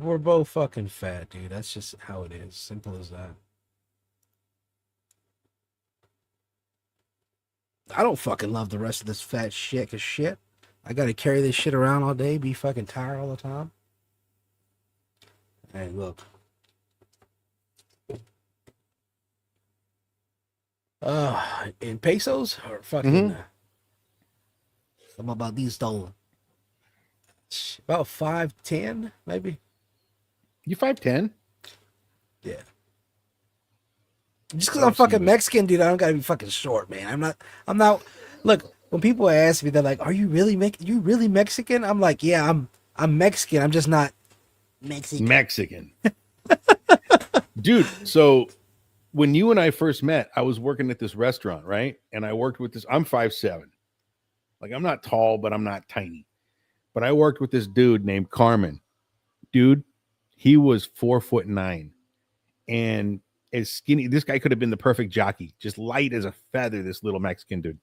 We're both fucking fat, dude. That's just how it is. Simple as that. I don't fucking love the rest of this fat shit, cause shit. I gotta carry this shit around all day, be fucking tired all the time. Hey, look. In pesos or fucking. How about these dollars? About 5'10", maybe. You 5'10"? Yeah. Just because I'm fucking Mexican, dude, I don't gotta be fucking short, man. I'm not. Look, when people ask me, they're like, "Are you really Mexican?" I'm like, "Yeah, I'm Mexican. I'm just not Mexican." Dude, so when you and I first met, I was working at this restaurant, right? And I worked with this. I'm 5'7". Like, I'm not tall, but I'm not tiny. But I worked with this dude named Carmen. Dude, he was 4'9", and as skinny. This guy could have been the perfect jockey, just light as a feather. This little Mexican dude,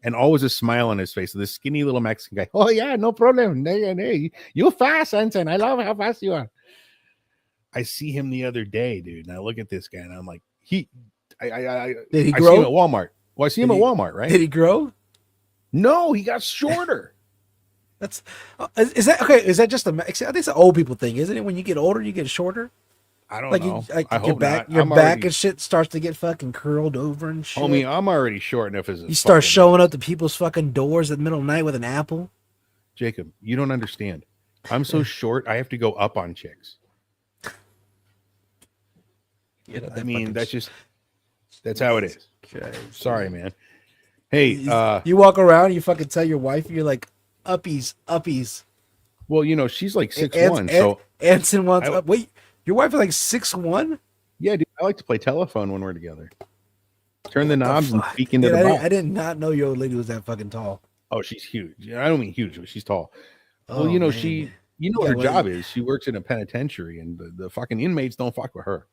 and always a smile on his face. So this skinny little Mexican guy. Oh yeah, no problem. Hey, you fast, Anson. I love how fast you are. I see him the other day, dude, and I look at this guy, and I'm like, did he grow? I see him at Walmart. Well, I see him at Walmart, right? Did he grow? No, he got shorter. That's is that okay? Is that just I think it's an old people thing, isn't it? When you get older, you get shorter. I don't know. I hope your back and shit starts to get fucking curled over and shit. Homie, I'm already short enough as you start showing up to people's fucking doors at the middle of the night with an apple. Jacob, you don't understand. I'm so short, I have to go up on chicks. I mean, that's how it is. Okay. Sorry, man. Hey, you walk around, you fucking tell your wife, you're like, uppies. Well, you know, she's like 6'1", so Anson wants up. Wait, your wife is like 6'1"? Yeah, dude. I like to play telephone when we're together. Turn the knobs and speak into the box. I did not know your old lady was that fucking tall. Oh, she's huge. I don't mean huge, but she's tall. Well, you know, what her job is. She works in a penitentiary, and the fucking inmates don't fuck with her.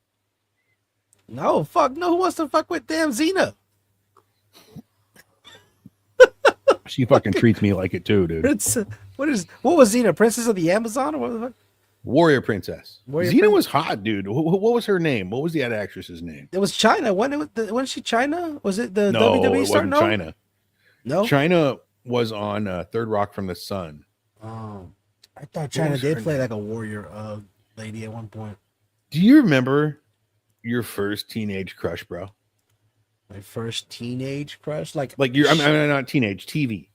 No, fuck. No, who wants to fuck with damn Xena? She fucking treats me like it too, dude. What was Xena? Princess of the Amazon or what the fuck? Warrior Princess. Xena was hot, dude. What was her name? What was the actress's name? It was China. Wasn't she China? Was it the WWE star? It wasn't China. No, China was on Third Rock from the Sun. Oh, I thought China did play like a warrior lady at one point. Do you remember your first teenage crush, bro? My first teenage crush, like you're. I'm not teenage. TV.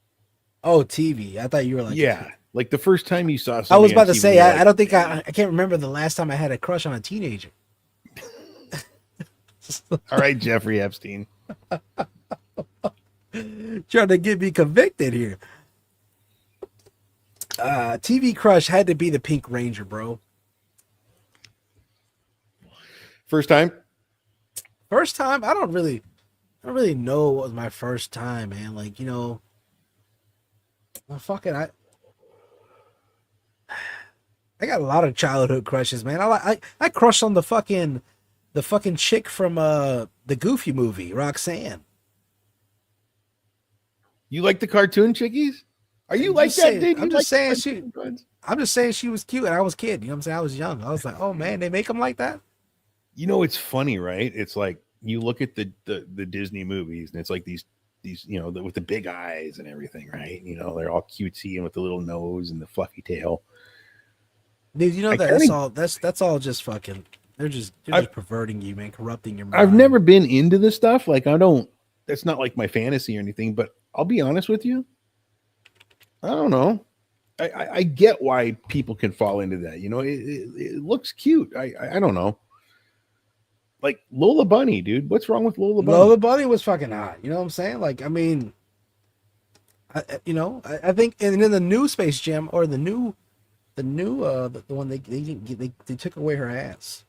Oh, TV. I thought you were like like the first time you saw. I was about to say I don't think I can't remember the last time I had a crush on a teenager. All right, Jeffrey Epstein. Trying to get me convicted here. TV crush had to be the Pink Ranger, bro. First time? I don't really know what was my first time, man. Like, you know, I got a lot of childhood crushes, man. I crushed on the fucking chick from the Goofy movie, Roxanne. You like the cartoon chickies? Are you like that, dude? I'm just saying she was cute and I was a kid. You know what I'm saying? I was young. I was like, oh man, they make them like that. You know, it's funny, right? It's like you look at the Disney movies and it's like these, you know, with the big eyes and everything, right? You know, they're all cutesy and with the little nose and the fluffy tail. Dude, you know that's all just fucking. They're just perverting you, man, corrupting your mind. I've never been into this stuff. Like that's not like my fantasy or anything. But I'll be honest with you. I don't know. I get why people can fall into that. You know, it looks cute. I don't know. Like Lola Bunny, dude. What's wrong with Lola Bunny? Lola Bunny was fucking hot. You know what I'm saying? Like, I mean, I think in the new Space Jam or the one they took away her ass.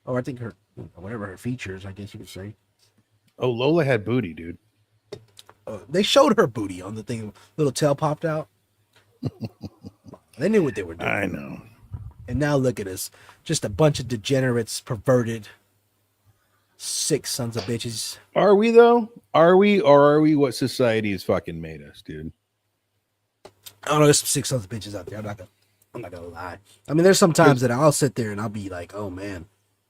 Or I think her, whatever her features, I guess you could say. Oh, Lola had booty, dude. They showed her booty on the thing. Little tail popped out. They knew what they were doing. I know. And now look at us. Just a bunch of degenerates, perverted, sick sons of bitches. Are we, though? Are we, or are we what society has fucking made us, dude? I don't know. There's some sick sons of bitches out there. I'm I'm not gonna lie. I mean, there's some times that I'll sit there and I'll be like, oh man,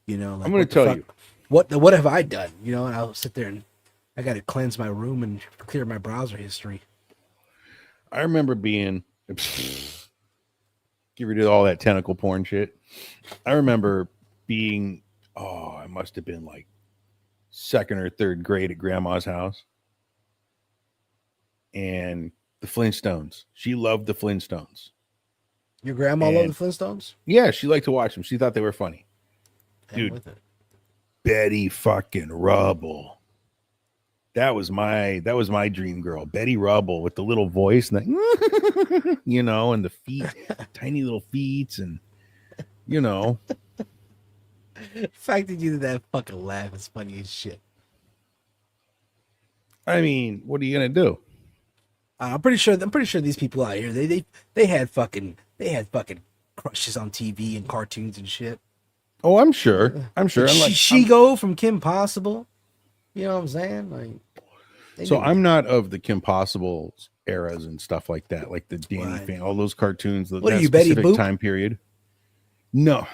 like I'm going to tell you. what have I done? And I'll sit there and I got to cleanse my room and clear my browser history. I remember being, get rid of all that tentacle porn shit. I remember being, I must have been like second or third grade at grandma's house. And the Flintstones. She loved the Flintstones. Your grandma loved the Flintstones? Yeah, she liked to watch them. She thought they were funny. Dude, with it. Betty fucking Rubble. That was my dream girl. Betty Rubble with the little voice and the, and the feet, tiny little feet, and The fact that you did that fucking laugh is funny as shit. I mean, what are you gonna do? I'm pretty sure these people out here they had fucking crushes on TV and cartoons and shit. Oh, I'm sure. Like, Shigo from Kim Possible. You know what I'm saying? Like, I'm not of the Kim Possible eras and stuff like that, like the Danny fan, all those cartoons. What are you, Betty Boop? Time period? No,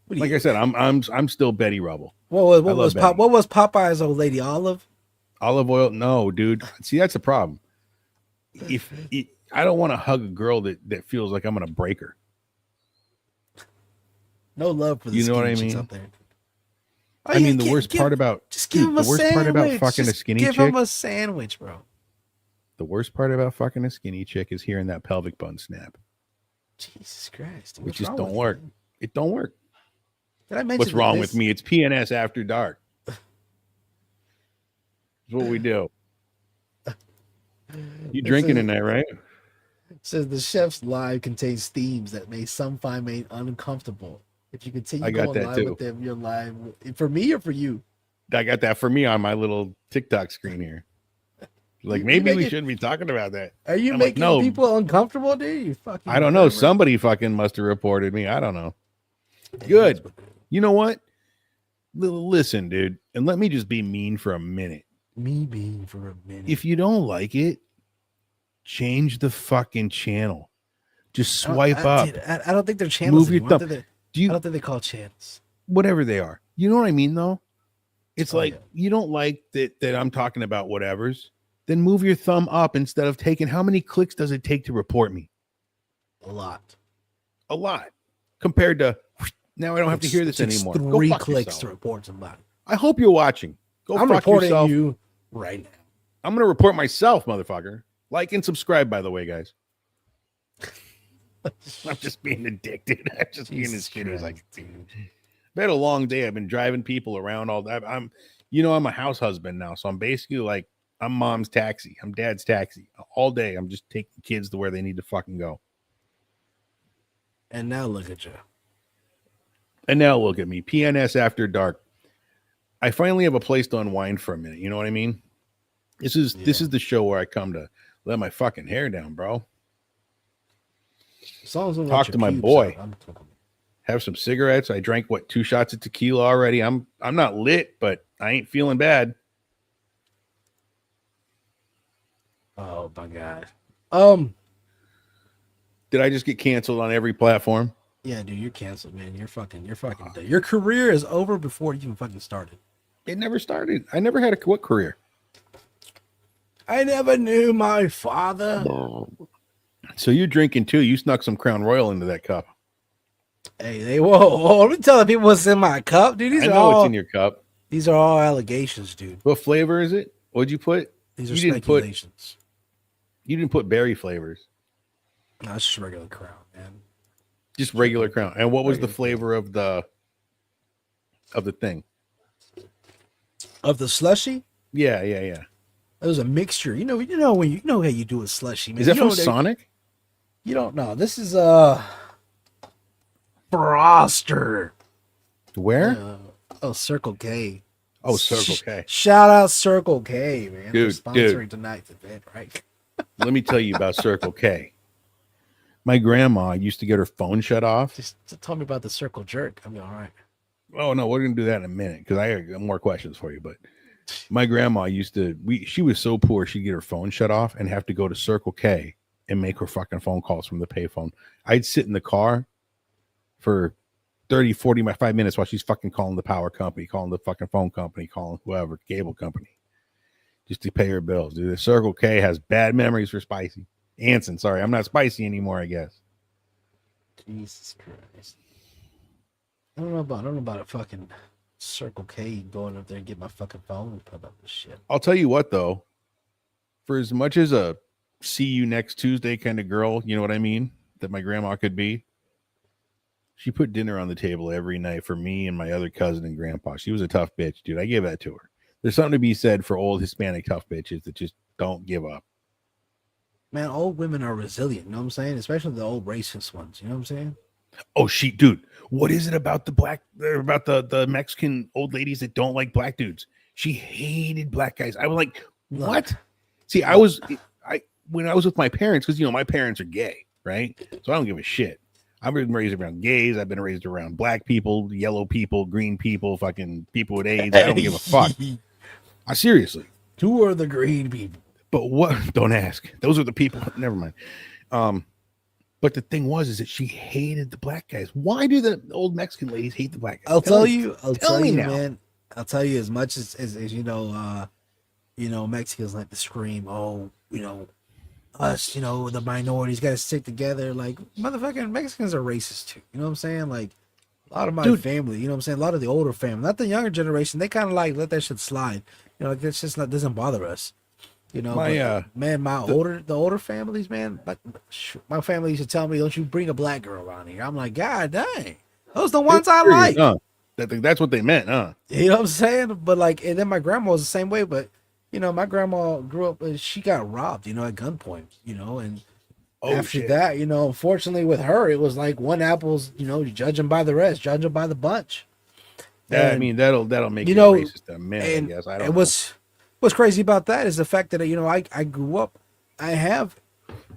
like I said, I'm still Betty Rubble. What was Popeye's old lady? Olive oil? No, dude. See, that's the problem. I don't want to hug a girl that feels like I'm gonna break her. No love for the skinny chicks out there. I mean, the worst part about fucking a skinny chick. Give him a sandwich, bro. The worst part about fucking a skinny chick is hearing that pelvic bone snap. Jesus Christ, it just don't work. It don't work. Did I mention what's wrong with me? It's PNS After Dark. That's what we do. You drinking tonight, right? It says the chef's live contains themes that may some find made uncomfortable. If you continue going live with them, you're live. For me or for you? I got that for me on my little TikTok screen here. Like, maybe we shouldn't be talking about that. Are you making people uncomfortable, dude? You fucking. I don't know. Somebody fucking must have reported me. I don't know. Good. You know what? Listen, dude, and let me just be mean for a minute. Me being for a minute. If you don't like it, change the fucking channel. Just swipe up. Dude, I don't think they're channels. Move your thumb. I don't think they call channels. Whatever they are. You know what I mean, though? It's you don't like that I'm talking about whatevers. Then move your thumb up instead of taking. How many clicks does it take to report me? A lot. A lot. Compared to, now I don't have to hear this anymore. 3 clicks to report somebody. I hope you're watching. I'm reporting you right now. I'm going to report myself, motherfucker. Like and subscribe, by the way, guys. I'm just being addicted. I'm just being as kid as I can do. I've had a long day. I've been driving people around all that. I'm a house husband now. So I'm basically like, I'm mom's taxi. I'm dad's taxi. All day, I'm just taking kids to where they need to fucking go. And now look at you. And now look at me. PNS After Dark. I finally have a place to unwind for a minute. You know what I mean? This is the show where I come to let my fucking hair down, bro. Talk to my boy. Have some cigarettes. I drank 2 shots of tequila already. I'm not lit, but I ain't feeling bad. Oh my god. Did I just get canceled on every platform? Yeah, dude, you're canceled, man. You're fucking dead. Your career is over before it even fucking started. It never started. I never had what career? I never knew my father. So you're drinking too. You snuck some Crown Royal into that cup. Hey, whoa, let me tell people what's in my cup, dude. I know what's in your cup. These are all allegations, dude. What flavor is it? What'd you put? These are speculations. You didn't put berry flavors. No, it's just regular Crown, man. Just regular Crown. And what was the flavor of the thing? Of the slushy? Yeah. It was a mixture. You know how you do a slushy, man. Is that from Sonic? You don't know. This is Froster. Where? Circle K. Oh, Circle K. Shout out Circle K, man. Dude, for sponsoring tonight's event, right? Let me tell you about Circle K. My grandma used to get her phone shut off. Just tell me about the Circle Jerk. I'll be all right. Oh, no, we're going to do that in a minute because I got more questions for you. But my grandma used to, she was so poor, she'd get her phone shut off and have to go to Circle K and make her fucking phone calls from the payphone. I'd sit in the car for 30, 45 minutes while she's fucking calling the power company, calling the fucking phone company, calling whoever, cable company, just to pay her bills. Dude, the Circle K has bad memories for Spicy. Anson, sorry, I'm not spicy anymore, I guess. Jesus Christ. I don't know about a fucking Circle K going up there and get my fucking phone and put up this shit. I'll tell you what though, for as much as a see you next Tuesday kind of girl, you know what I mean, that my grandma could be, she put dinner on the table every night for me and my other cousin and grandpa. She was a tough bitch, dude. I gave that to her. There's something to be said for old Hispanic tough bitches that just don't give up. Man, old women are resilient, you know what I'm saying? Especially the old racist ones, you know what I'm saying? Oh, dude, what is it about the Mexican old ladies that don't like black dudes? She hated black guys. I was like, what? Look, See, when I was with my parents, because my parents are gay, right? So I don't give a shit. I've been raised around gays. I've been raised around black people, yellow people, green people, fucking people with AIDS. I don't give a fuck. Seriously. Who are the green people? But what? Don't ask. Those are the people. Never mind. But the thing is that she hated the black guys. Why do the old Mexican ladies hate the black guys? I'll tell you, now. man. I'll tell you as much as Mexicans like to scream, oh, us, the minorities got to stick together. Like, motherfucking Mexicans are racist too. You know what I'm saying? Like, a lot of my family, you know what I'm saying? A lot of the older family, not the younger generation, they kind of like let that shit slide. Like, that's just doesn't bother us. The older families, man, my family used to tell me, don't you bring a black girl around here. I'm like, God dang, those the ones I like. That's what they meant, huh? You know what I'm saying? But like, and then my grandma was the same way, but my grandma grew up and she got robbed, at gunpoint, and after that, unfortunately with her, it was like one apple's, you judge them by the rest, judge them by the bunch. I mean, that'll make you racist a minute, I guess. I don't know. What's crazy about that is the fact that, I grew up, I have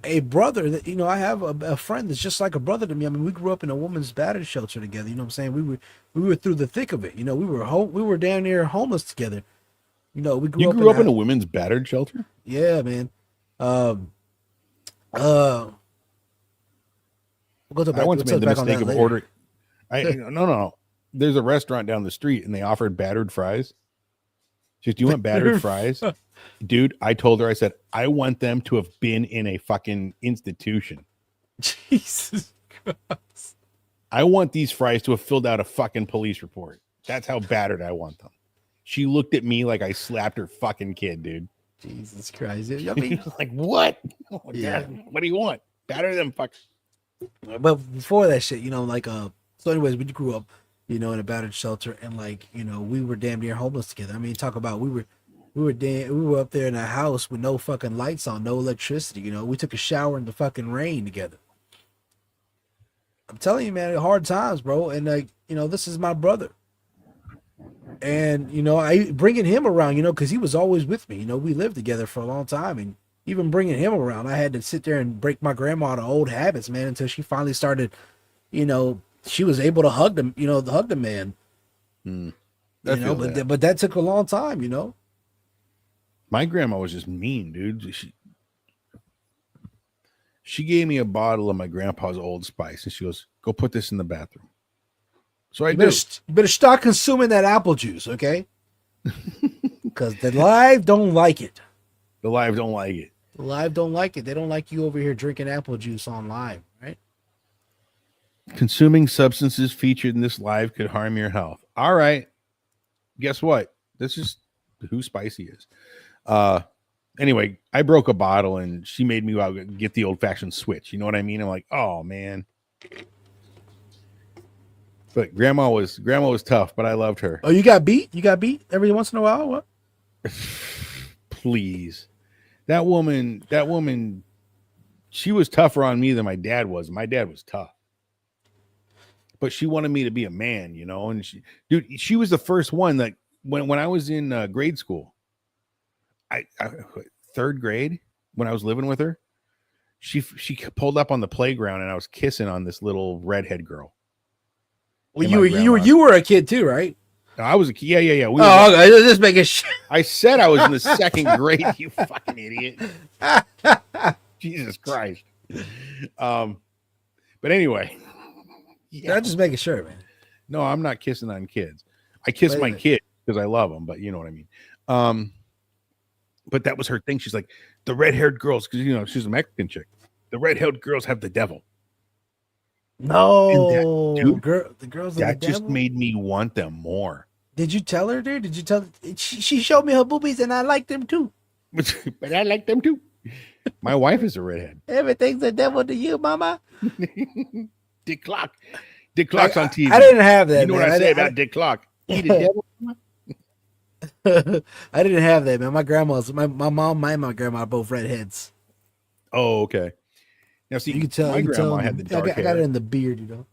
a brother that, I have a friend that's just like a brother to me. I mean, we grew up in a woman's battered shelter together, you know what I'm saying? We were through the thick of it, we were down there homeless together. We grew up in a women's battered shelter? Yeah, man. We'll go to back, I once made the mistake of ordering. No. There's a restaurant down the street and they offered battered fries. Just, you want battered fries? Dude, I told her, I said, I want them to have been in a fucking institution. Jesus Christ. I want these fries to have filled out a fucking police report. That's how battered I want them. She looked at me like I slapped her fucking kid, dude. Jesus Christ. I mean, like, what? Oh, yeah. What do you want? Batter them fuck. But before that shit, so anyways, we grew up, in a battered shelter, and like, we were damn near homeless together. I mean, talk about we were up there in a house with no fucking lights on, no electricity. We took a shower in the fucking rain together. I'm telling you, man, hard times, bro. And like, this is my brother, and I bringing him around, because he was always with me. We lived together for a long time, and even bringing him around, I had to sit there and break my grandma to old habits, man, until she finally started, she was able to hug them, hug the man. But that took a long time, My grandma was just mean, dude. She gave me a bottle of my grandpa's Old Spice, and she goes, "Go put this in the bathroom." So you better start consuming that apple juice, okay? Because the live don't like it. The live don't like it. The live don't like it. They don't like you over here drinking apple juice on live, right? Consuming substances featured in this live could harm your health. All right. Guess what? This is who Spicy is. Anyway, I broke a bottle and she made me get the old fashioned switch. You know what I mean? I'm like, oh man. But grandma was tough, but I loved her. Oh, you got beat? You got beat every once in a while? What? Please. That woman, she was tougher on me than my dad was. My dad was tough. But she wanted me to be a man, and she was the first one that when I was in grade school, I third grade, when I was living with her, she pulled up on the playground and I was kissing on this little redhead girl. Well, you were a kid too, right? I was a kid. Yeah. Okay. Just making sure. I said I was in the second grade, you fucking idiot. Jesus Christ. But anyway, yeah. I'm just making sure, man. No, I'm not kissing on kids. I kiss my kid because I love them, but you know what I mean. But that was her thing. She's like, the red-haired girls, because she's a Mexican chick. The red-haired girls have the devil. No, dude, the girls are the that just devil. made me want them more. Did you tell her, dude? Did you tell? She showed me her boobies, and I like them too. But I like them too. My wife is a redhead. Everything's a devil to you, mama. Dick Clark. Dick Clark's on TV. I didn't have that. You know man. what I say about Dick Clark? Eat a devil. I didn't have that, man. My grandma's, my mom and my grandma are both redheads. Oh, okay. Now, see, You can tell. my grandma had the dark hair. I got it in the beard,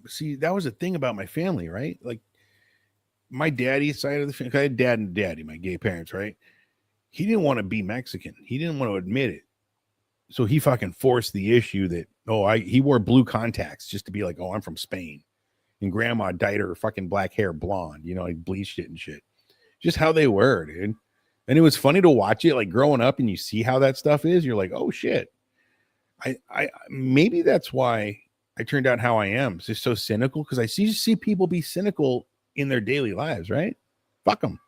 See, that was a thing about my family, right? Like my daddy's side of the family. I had dad and daddy, my gay parents, right? He didn't want to be Mexican. He didn't want to admit it. So he fucking forced the issue that, he wore blue contacts just to be like, I'm from Spain. And grandma dyed her fucking black hair blonde, he bleached it and shit. Just how they were, dude. And it was funny to watch it, like growing up, and you see how that stuff is. You're like, oh shit. I maybe that's why I turned out how I am. It's just so cynical because I see people be cynical in their daily lives, right? Fuck them.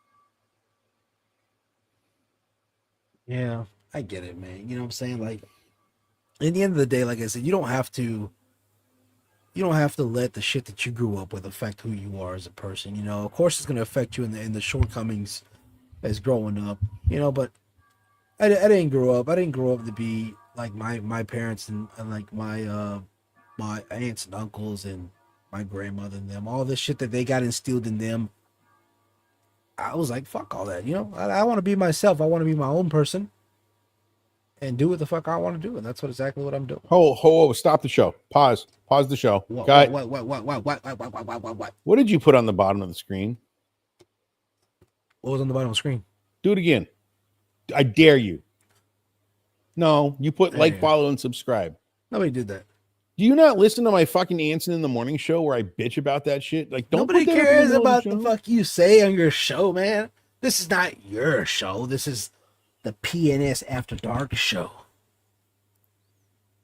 Yeah, I get it, man. You know what I'm saying? Like, in the end of the day, like I said, you don't have to let the shit that you grew up with affect who you are as a person. Of course, it's going to affect you in the shortcomings as growing up. But I didn't grow up. I didn't grow up to be like my parents and like my aunts and uncles and my grandmother and them. All this shit that they got instilled in them. I was like, fuck all that. I want to be myself. I want to be my own person and do what the fuck I want to do. And that's exactly what I'm doing. Stop the show. Pause the show. What? What did you put on the bottom of the screen? What was on the bottom of the screen? Do it again. I dare you. No, you put like, follow, and subscribe. Nobody did that. Do you not listen to my fucking Anson in the Morning show where I bitch about that shit? Like, nobody cares about the fuck you say on your show, man. This is not your show. This is the PNS After Dark show.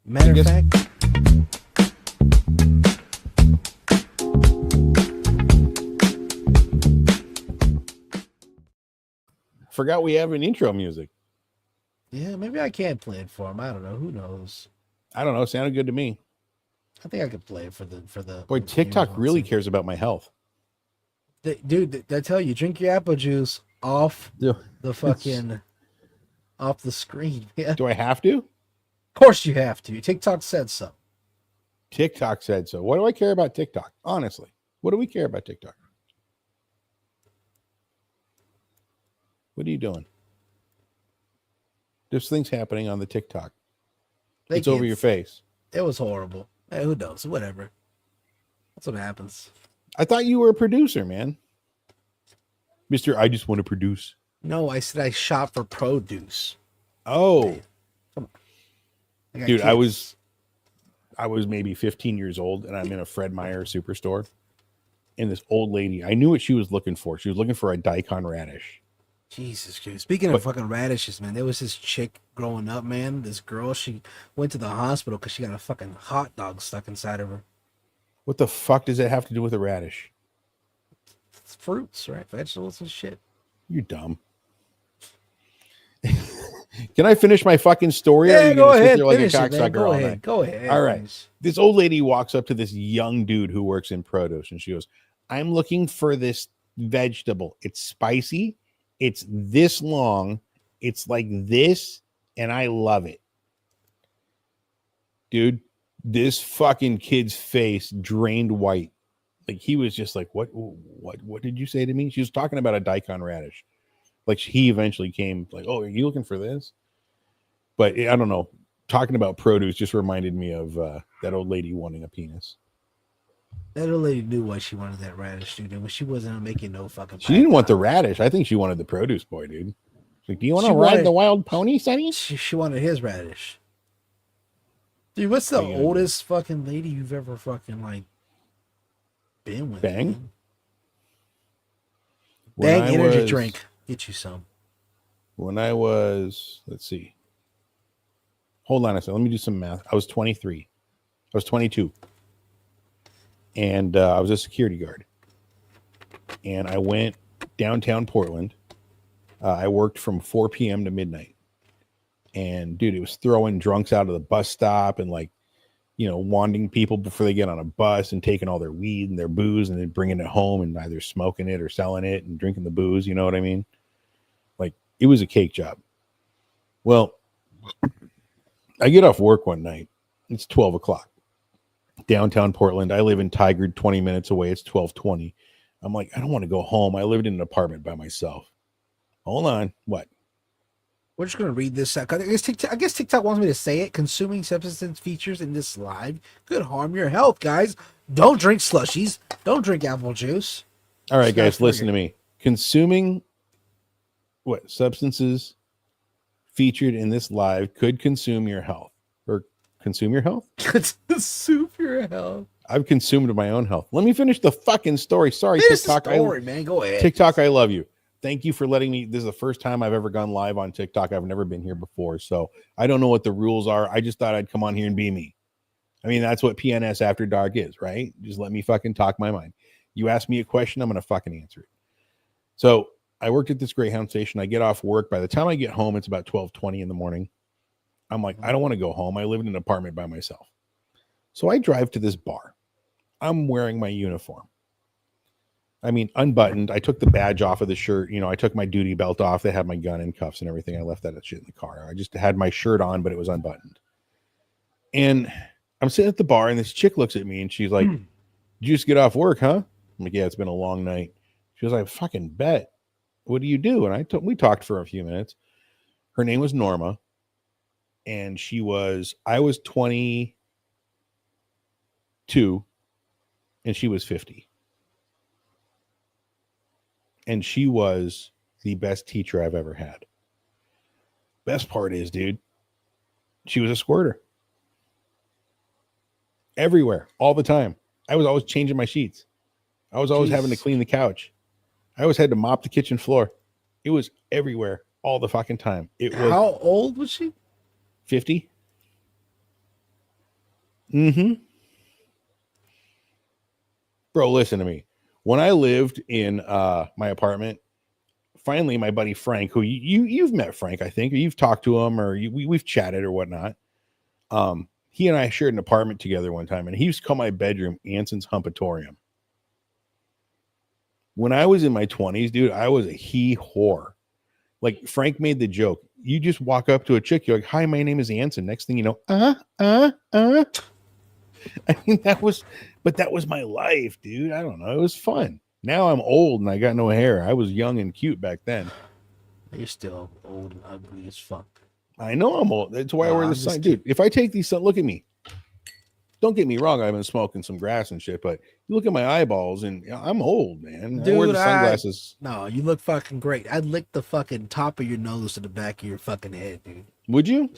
Matter of fact, forgot we have an intro music. Yeah, maybe I can play it for him. I don't know. Who knows? I don't know. It sounded good to me. I think I could play it for the. Boy, TikTok really cares about my health. Dude, I tell you, drink your apple juice off the fucking off the screen. Yeah. Do I have to? Of course you have to. TikTok said so. TikTok said so. What do I care about TikTok? Honestly, what do we care about TikTok? What are you doing? There's things happening on the TikTok. It's over your face. It was horrible. Hey, who knows? Whatever. That's what happens. I thought you were a producer, man. Mister, I just want to produce. No, I said I shot for produce. Oh. Man, come on. Dude, I was maybe 15 years old, and I'm in a Fred Meyer superstore. And this old lady, I knew what she was looking for. She was looking for a daikon radish. Jesus Christ. Speaking of fucking radishes, man, there was this chick growing up, man. This girl, she went to the hospital because she got a fucking hot dog stuck inside of her. What the fuck does that have to do with a radish? It's fruits, right? Vegetables and shit. You're dumb. Can I finish my fucking story? Yeah, go ahead. Go ahead. All right. This old lady walks up to this young dude who works in produce, and she goes, I'm looking for this vegetable. It's spicy. It's this long. It's like this, and I love it. Dude, this fucking kid's face drained white. Like, he was just like, what did you say to me? She was talking about a daikon radish. Like, he eventually came like, oh, are you looking for this? But I don't know. Talking about produce just reminded me of that old lady wanting a penis. That old lady knew why she wanted that radish, dude. And she wasn't making no fucking. She didn't want the radish. I think she wanted the produce boy, dude. She's like, do you want to ride the wild pony, Sonny? She wanted his radish. Dude, what's the oldest fucking lady you've ever fucking like been with? Bang? Man? Bang energy drink. Get you some. When I was, let's see, hold on a second. Let me do some math. I was 23. I was 22. And I was a security guard. And I went downtown Portland. I worked from 4 p.m. to midnight. And dude, it was throwing drunks out of the bus stop and like, wanding people before they get on a bus and taking all their weed and their booze and then bringing it home and either smoking it or selling it and drinking the booze. You know what I mean? Like, it was a cake job. Well, I get off work one night. It's 12 o'clock. Downtown Portland. I live in Tigard, 20 minutes away. It's 12:20. I'm like, I don't want to go home. I lived in an apartment by myself. Hold on. What? We're just going to read this out. I guess TikTok wants me to say it. Consuming substance features in this live could harm your health, guys. Don't drink slushies. Don't drink apple juice. All right, guys, listen to me. Consuming substances featured in this live could consume your health. Or consume your health? Consume your health. I've consumed my own health. Let me finish the fucking story. Sorry, Finish TikTok. the story, man. Go ahead. TikTok, I love you. Thank you for letting me. This is the first time I've ever gone live on TikTok. I've never been here before, so I don't know what the rules are. I just thought I'd come on here and be me. I mean, that's what PNS After Dark is, right? Just let me fucking talk my mind. You ask me a question, I'm going to fucking answer it. So I worked at this Greyhound station. I get off work. By the time I get home, it's about 12:20 in the morning. I'm like, I don't want to go home. I live in an apartment by myself. So I drive to this bar. I'm wearing my uniform. I mean, unbuttoned. I took the badge off of the shirt. I took my duty belt off. They had my gun and cuffs and everything. I left that shit in the car. I just had my shirt on, but it was unbuttoned. And I'm sitting at the bar, and this chick looks at me, and she's like, "Did you just get off work, huh?" I'm like, "Yeah, it's been a long night." She was like, "Fucking bet. What do you do?" And we talked for a few minutes. Her name was Norma, and I was 22, and she was 50. And she was the best teacher I've ever had. Best part is, dude, she was a squirter. Everywhere, all the time. I was always changing my sheets. I was always having to clean the couch. I always had to mop the kitchen floor. It was everywhere, all the fucking time. How old was she? 50. Mm-hmm. Bro, listen to me. When I lived in my apartment, finally my buddy Frank, who you've met Frank, I think, or you've talked to him, or we've chatted or whatnot. He and I shared an apartment together one time, and he used to call my bedroom Anson's Humpatorium. When I was in my 20s, dude, I was a he-whore. Like, Frank made the joke. You just walk up to a chick, you're like, "Hi, my name is Anson." Next thing you know, I mean, that was my life, dude. I don't know. It was fun. Now I'm old and I got no hair. I was young and cute back then. You're still old and ugly as fuck. I know I'm old. That's why I wear the sun. Dude, if I take these, look at me. Don't get me wrong. I've been smoking some grass and shit, but you look at my eyeballs and I'm old, man. Dude, I wear the sunglasses. No, you look fucking great. I'd lick the fucking top of your nose to the back of your fucking head, dude. Would you?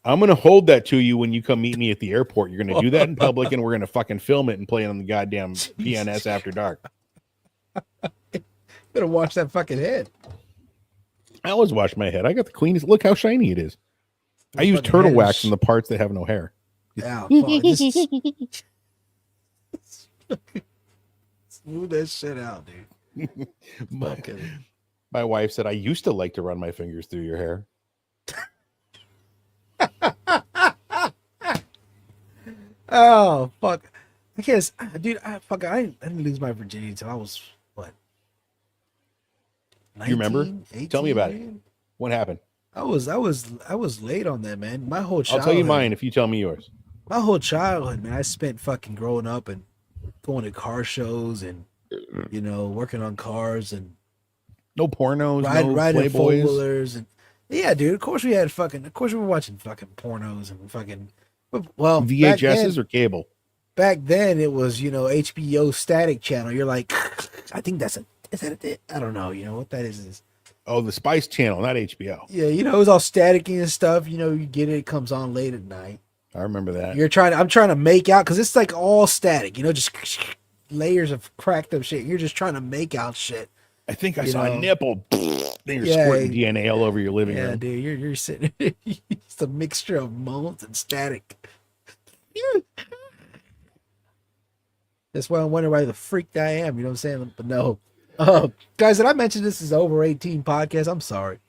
I'm going to hold that to you when you come meet me at the airport. You're going to do that in public, and we're going to fucking film it and play it on the goddamn PNS After Dark. Better wash that fucking head. I always wash my head. I got the cleanest. Look how shiny it is. I use turtle wax in the parts that have no hair. Yeah, smooth that shit out, dude. My wife said, "I used to like to run my fingers through your hair." Oh fuck! I guess, dude. I didn't lose my virginity until I was what? 19, you remember? 18, Tell me about it. man? What happened? I was late on that, man. My whole childhood. I'll tell you mine if you tell me yours. My whole childhood, man. I spent fucking growing up and going to car shows and working on cars and no pornos, riding no four-wheelers and yeah, dude. Of course we were watching fucking pornos and fucking. Well, VHSs or cable? Back then, it was HBO static channel. You're like, I think is that it? I don't know. You know what that is? Oh, the Spice Channel, not HBO. Yeah, it was all staticky and stuff. You get it. It comes on late at night. I remember that. I'm trying to make out because it's like all static. Just layers of cracked up shit. You're just trying to make out shit. I think I saw a nipple. Then you're Yeah, squirting DNA all over your living yeah, room. dude, you're sitting. It's a mixture of moans and static. That's why I'm wondering why the freak I am. You know what I'm saying? But no, guys, did I mention this is a over 18 podcast? I'm sorry.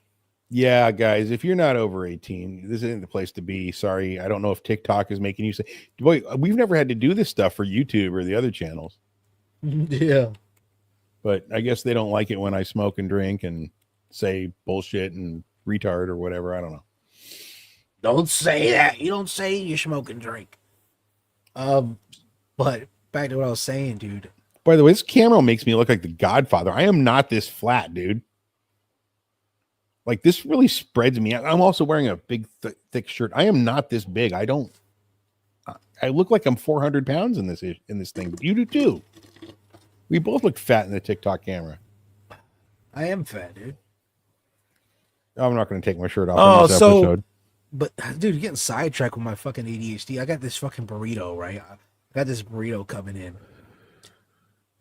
Yeah, guys, if you're not over 18, this isn't the place to be. Sorry. I don't know if TikTok is making you say, boy, we've never had to do this stuff for YouTube or the other channels, Yeah. but I guess they don't like it when I smoke and drink and say bullshit and retard or whatever. I don't know. Don't say that. You don't say you smoke and drink. But back to what I was saying, dude. By the way, this camera makes me look like the Godfather. I am not this flat, dude. Like this really spreads me out. I'm also wearing a big, thick shirt. I am not this big. I look like I'm 400 pounds in this thing. But you do too. We both look fat in the TikTok camera. I am fat, dude. I'm not going to take my shirt off Oh, in this so, episode. but dude, you're getting sidetracked with my fucking ADHD. I got this fucking burrito, right? I got this burrito coming in.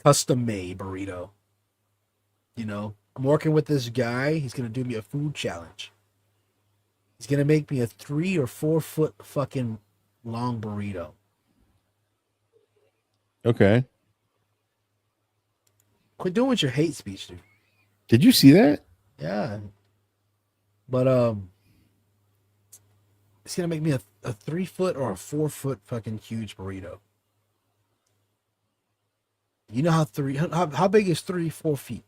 Custom made burrito. You know, I'm working with this guy. He's going to do me a food challenge. He's going to make me a 3 or 4 foot fucking long burrito. Okay. Quit doing with your hate speech, dude. Did you see that? Yeah. But, it's going to make me a 3 foot or a 4 foot fucking huge burrito. You know how big is 3-4 feet?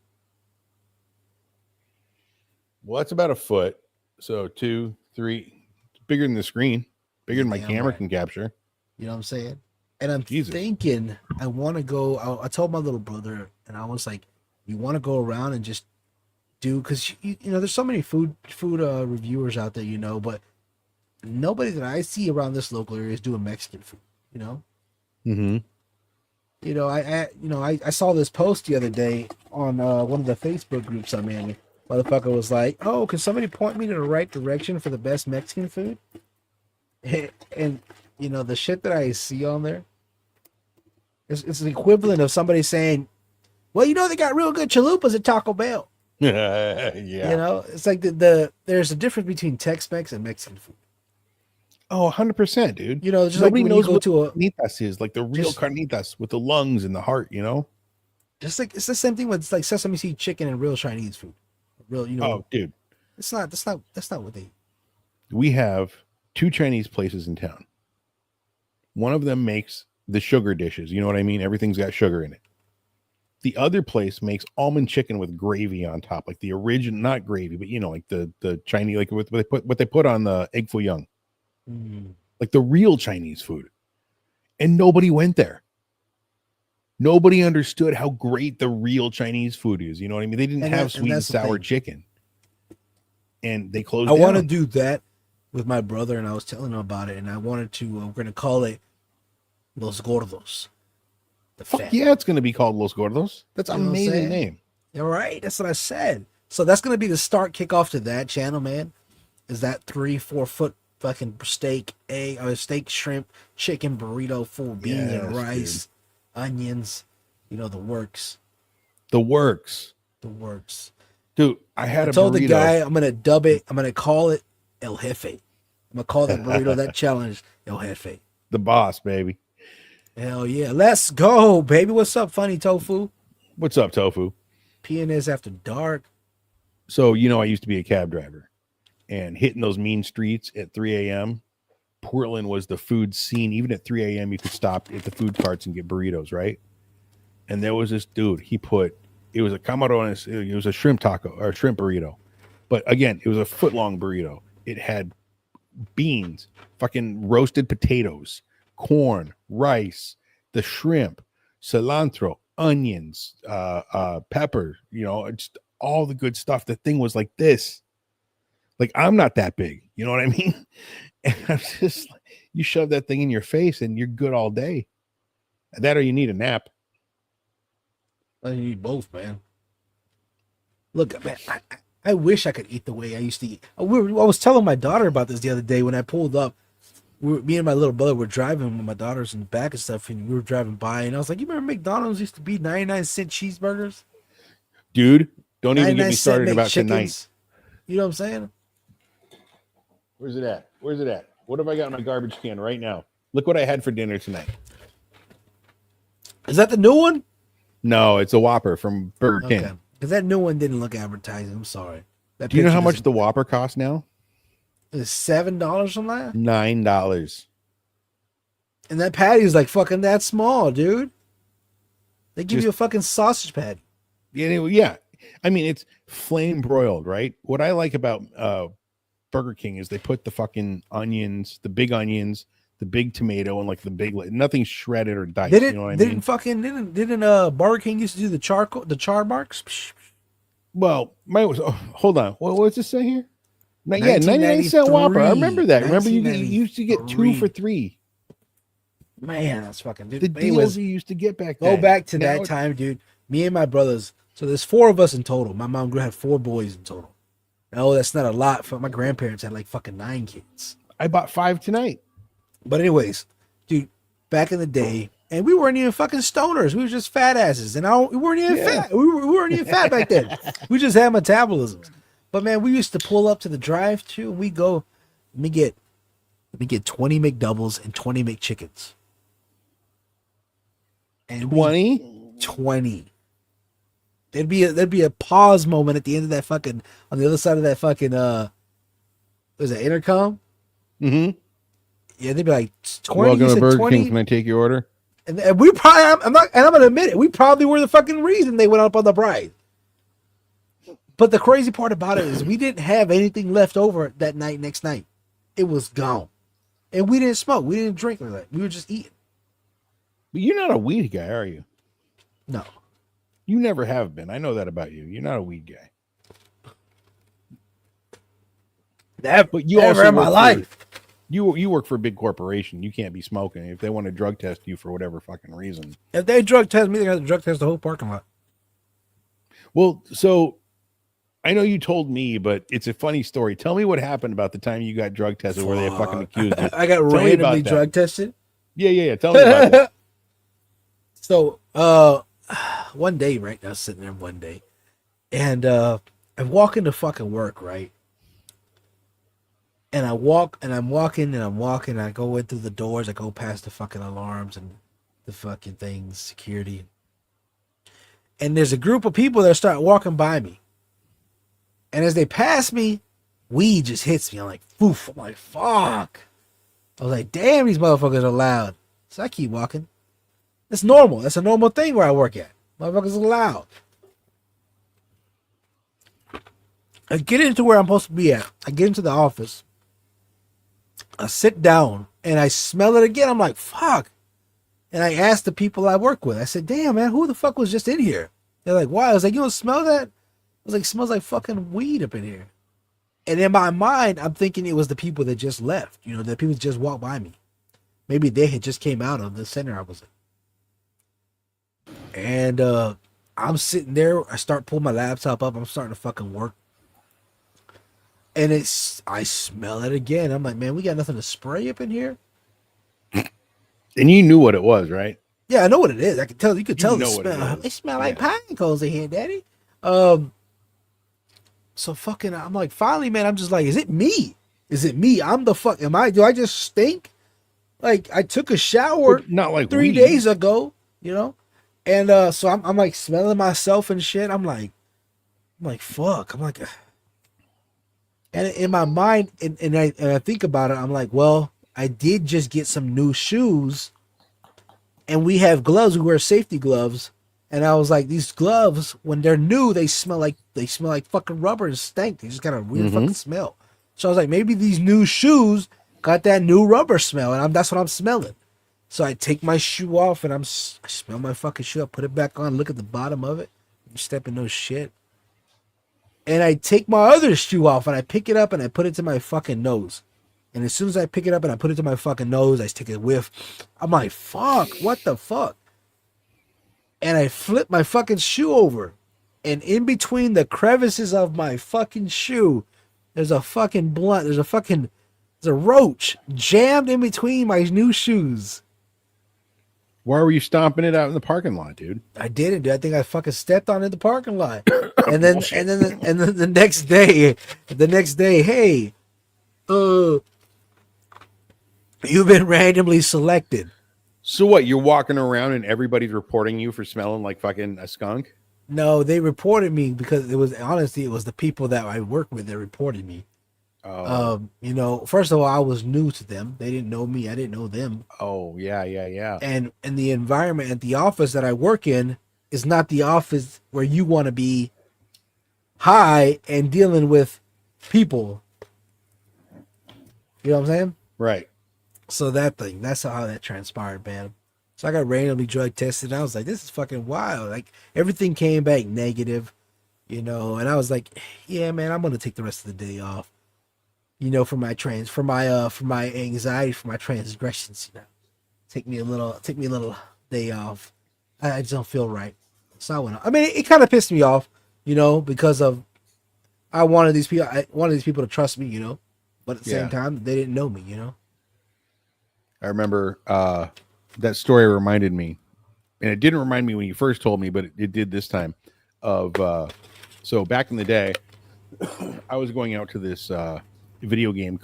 Well, that's about a foot. So 2, 3, bigger than the screen, bigger than my Damn camera right. can capture. You know what I'm saying? And I'm Jesus. thinking I want to go. I told my little brother, and I was like, "You want to go around and just do?" Because you know, there's so many food reviewers out there, you know, but nobody that I see around this local area is doing Mexican food. You know. Mm-hmm. You know, I saw this post the other day on one of the Facebook groups I'm in. Motherfucker was like, "Oh, can somebody point me to the right direction for the best Mexican food?" And you know, the shit that I see on there, it's the equivalent of somebody saying, "Well, you know, they got real good chalupas at Taco Bell." Yeah. You know, it's like there's a difference between Tex-Mex and Mexican food. Oh, 100%, dude. You know, just Nobody like when knows you go what to a, carnitas is, like the real just- carnitas with the lungs and the heart, you know? just like it's the same thing with like sesame seed chicken and real Chinese food. Real, you know, Oh, dude. that's not what they. We have 2 Chinese places in town. One of them makes the sugar dishes. You know what I mean? Everything's got sugar in it. The other place makes almond chicken with gravy on top, like the original, not gravy, but you know, like the Chinese, like what they put on the egg foo young, like the real Chinese food. And nobody went there. Nobody understood how great the real Chinese food is. You know what I mean? They didn't have sweet and sour chicken, and they closed. I down. want to do that with my brother, and I was telling him about it, and I wanted to. We're gonna call it Los Gordos. The Fuck yeah, it's gonna be called Los Gordos. That's an amazing name. All right, that's what I said. So that's gonna be the start kickoff to that channel, man. Is that 3-4 foot fucking steak, egg, or steak, shrimp, chicken burrito, full of beans and rice, onions, you know, the works. The works. Dude, I told the guy I'm gonna dub it. I'm gonna call it El Jefe. I'm gonna call that burrito, that challenge, El Jefe. The boss, baby. Hell yeah. Let's go, baby. What's up, Funny Tofu? What's up, Tofu? PNS After Dark. So, you know, I used to be a cab driver, and hitting those mean streets at 3 a.m. Portland was the food scene. Even at 3 a.m., you could stop at the food carts and get burritos, right? And there was this dude, it was a camarones, it was a shrimp taco or shrimp burrito. But again, it was a foot-long burrito. It had beans, fucking roasted potatoes, corn, rice, the shrimp, cilantro, onions, pepper, you know, just all the good stuff. The thing was like this. Like, I'm not that big, you know what I mean? And I'm just like, you shove that thing in your face and you're good all day. That or you need a nap. I need both, man. Look, man, I wish I could eat the way I used to eat. I was telling my daughter about this the other day when I pulled up. Me and my little brother were driving with my daughters in the back and stuff, and we were driving by, and I was like, "You remember McDonald's used to be 99-cent cheeseburgers?" Dude, Don't even get 99 me cent started about McChickens. tonight. You know what I'm saying? Where's it at? Where's it at? What have I got in my garbage can right now? Look what I had for dinner tonight. Is that the new one? No, it's a Whopper from Burger King. Okay. Because that new one didn't look advertising. I'm sorry. That Do you know picture how much doesn't- the Whopper costs now? It's $7 from that? $9. And that patty is like fucking that small, dude. They give Just- you a fucking sausage patty. Yeah. I mean, it's flame broiled, right? What I like about Burger King is they put the fucking onions, the big onions, the big tomato, and like the big, nothing shredded or diced. You know what I mean? Didn't Burger King used to do the char marks? Well, hold on. What's it say here? Yeah, 99-cent Whopper. I remember that. Remember you used to get 2 for $3. Man, that's fucking dude. The deals you used to get back then. Go back to Now that time, dude. Me and my brothers. So there's 4 of us in total. My mom had 4 boys in total. No, that's not a lot. My grandparents had like fucking 9 kids. I bought 5 tonight. But anyways, dude, back in the day, and we weren't even fucking stoners. We were just fat asses, and we weren't even fat. We weren't even fat back then. We just had metabolisms. But man, we used to pull up to the drive-thru, and we go, let me get 20 McDoubles and 20 McChickens. And 20. There'd be a pause moment at the end of that fucking, on the other side of that fucking was it intercom? Mm-hmm. Yeah, they'd be like 20. Welcome to Burger 20? King. Can I take your order? And we probably, I'm gonna admit it, we probably were the fucking reason they went up on the price. But the crazy part about it is we didn't have anything left over that next night. It was gone. And we didn't smoke. We didn't drink or that. We were just eating. But you're not a weed guy, are you? No. You never have been. I know that about you. You're not a weed guy. But you never also in my life. You work for a big corporation. You can't be smoking if they want to drug test you for whatever fucking reason. If they drug test me, they're gonna drug test the whole parking lot. Well, so I know you told me, but it's a funny story. Tell me what happened about the time you got drug tested where they fucking accused you. I got randomly drug tested. Yeah. Tell me about that. So, one day, right? I was sitting there one day, and I walk into fucking work, right? And I'm walking, and I go in through the doors, I go past the fucking alarms and the fucking things, security. And there's a group of people that start walking by me. And as they pass me, weed just hits me. I'm like, poof. I'm like, fuck. I was like, damn, these motherfuckers are loud. So I keep walking. It's normal. That's a normal thing where I work at. Motherfuckers are loud. I get into where I'm supposed to be at. I get into the office. I sit down and I smell it again. I'm like, fuck. And I asked the people I work with. I said, damn, man, who the fuck was just in here? They're like, why? I was like, you don't smell that? I was like, it smells like fucking weed up in here. And in my mind, I'm thinking it was the people that just left. You know, the people just walked by me. Maybe they had just came out of the center I was in. And I'm sitting there. I start pulling my laptop up. I'm starting to fucking work. And I smell it again. I'm like, man, we got nothing to spray up in here. And you knew what it was, right? Yeah, I know what it is. I can tell. You could tell the know what it smell. is. They smell like pine cones in here, Daddy. So fucking, I'm like, finally, man, I'm just like, is it me? Is it me? I'm the fuck. Do I just stink? Like, I took a shower But not like 3 weed. days ago, you know? And so I'm like smelling myself and shit. I'm like, fuck. I'm like, and in my mind, and I think about it, I'm like, well, I did just get some new shoes, and we have gloves. We wear safety gloves, and I was like, these gloves, when they're new, they smell like fucking rubber and stank. They just got a weird fucking smell. So I was like, maybe these new shoes got that new rubber smell, and that's what I'm smelling. So I take my shoe off, and I smell my fucking shoe. I put it back on, look at the bottom of it. I'm stepping no shit. And I take my other shoe off, and I pick it up, and I put it to my fucking nose. And as soon as I pick it up and I put it to my fucking nose, I take a whiff. I'm like, fuck, what the fuck? And I flip my fucking shoe over. And in between the crevices of my fucking shoe, there's a fucking blunt. There's a roach jammed in between my new shoes. Why were you stomping it out in the parking lot, dude? I didn't, dude. I think I fucking stepped on it in the parking lot. Bullshit. And then the next day, hey, uh, you've been randomly selected. So what? You're walking around and everybody's reporting you for smelling like fucking a skunk? No, they reported me because it was the people that I work with that reported me. Oh, You know, first of all, I was new to them. They didn't know me. I didn't know them. oh, yeah. And the environment at the office that I work in is not the office where you want to be high and dealing with people. You know what I'm saying? Right. So that's how that transpired, man. So I got randomly drug tested. And I was like, this is fucking wild. Like everything came back negative, you know. And I was like, yeah, man, I'm gonna take the rest of the day off. You know, for my anxiety, for my transgressions, you know. Take me a little day off. I just don't feel right. So I went. I mean, it kind of pissed me off, you know, because of I wanted these people to trust me, you know, but at the same time, they didn't know me, you know. I remember that story reminded me, and it didn't remind me when you first told me, but it did this time. So back in the day, I was going out to this video game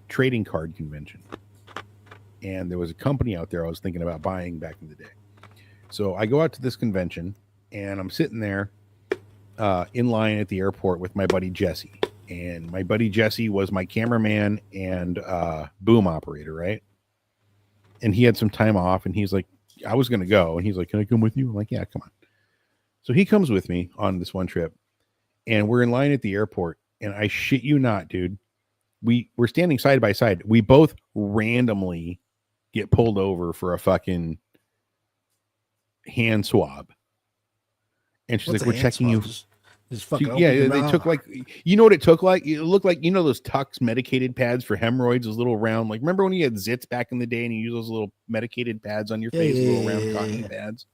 trading card convention, and there was a company out there I was thinking about buying back in the day. So I go out to this convention, and I'm sitting there in line at the airport with my buddy Jesse. And my buddy Jesse was my cameraman and boom operator, right? And he had some time off, and he's like, I was going to go. And he's like, can I come with you? I'm like, yeah, come on. So he comes with me on this one trip, and we're in line at the airport. And I shit you not, dude. We're standing side by side. We both randomly get pulled over for a fucking hand swab. And she's like, we're checking you. Just fucking they took like, you know what it took like? It looked like, you know, those Tux medicated pads for hemorrhoids, those little round, like, remember when you had zits back in the day and you use those little medicated pads on your face, little round cotton pads?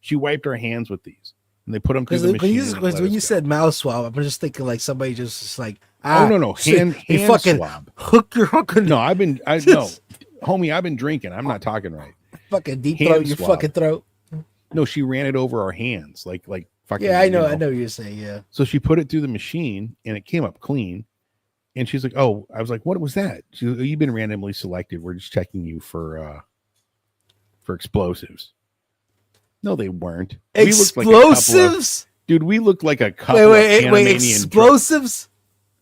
She wiped her hands with these and they put them through the machine. When you said mouth swab, I'm just thinking like somebody just like, oh, no, hand fucking swab. Hook your fucking. No, no, homie, I've been drinking. I'm not talking right. Fucking deep throat your fucking throat. No, she ran it over our hands. Like fucking. Yeah, I know what you're saying. Yeah. So she put it through the machine and it came up clean. And she's like, oh, I was like, what was that? She's like, oh, you've been randomly selected. We're just checking you for explosives. No, they weren't. Explosives? We looked like a couple of wait, explosives?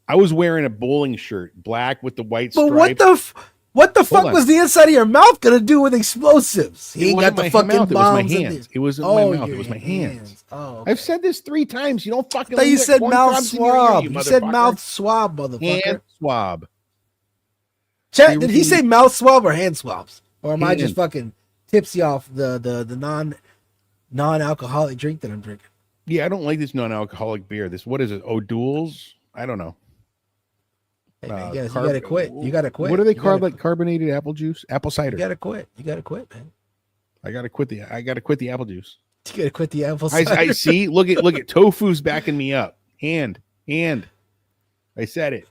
I was wearing a bowling shirt, black with the white stripes. But what the fuck was the inside of your mouth gonna do with explosives? He ain't got the fucking bombs. It wasn't my mouth. It was my hands. Oh, okay. I've said this 3 times. You don't fucking. I thought you said mouth swab. You said mouth swab, motherfucker. Hand swab. Chat, did he say mouth swab or hand swabs? Or am I just fucking tipsy off the non-alcoholic drink that I'm drinking? Yeah, I don't like this non-alcoholic beer. What is it? O'Doul's? I don't know. Hey man, you gotta quit. You gotta quit. What are they called? Like carbonated apple juice, apple cider. You gotta quit. You gotta quit, man. I gotta quit the apple juice. You gotta quit the apple cider. I see. Look at Tofu's backing me up. Hand. I said it.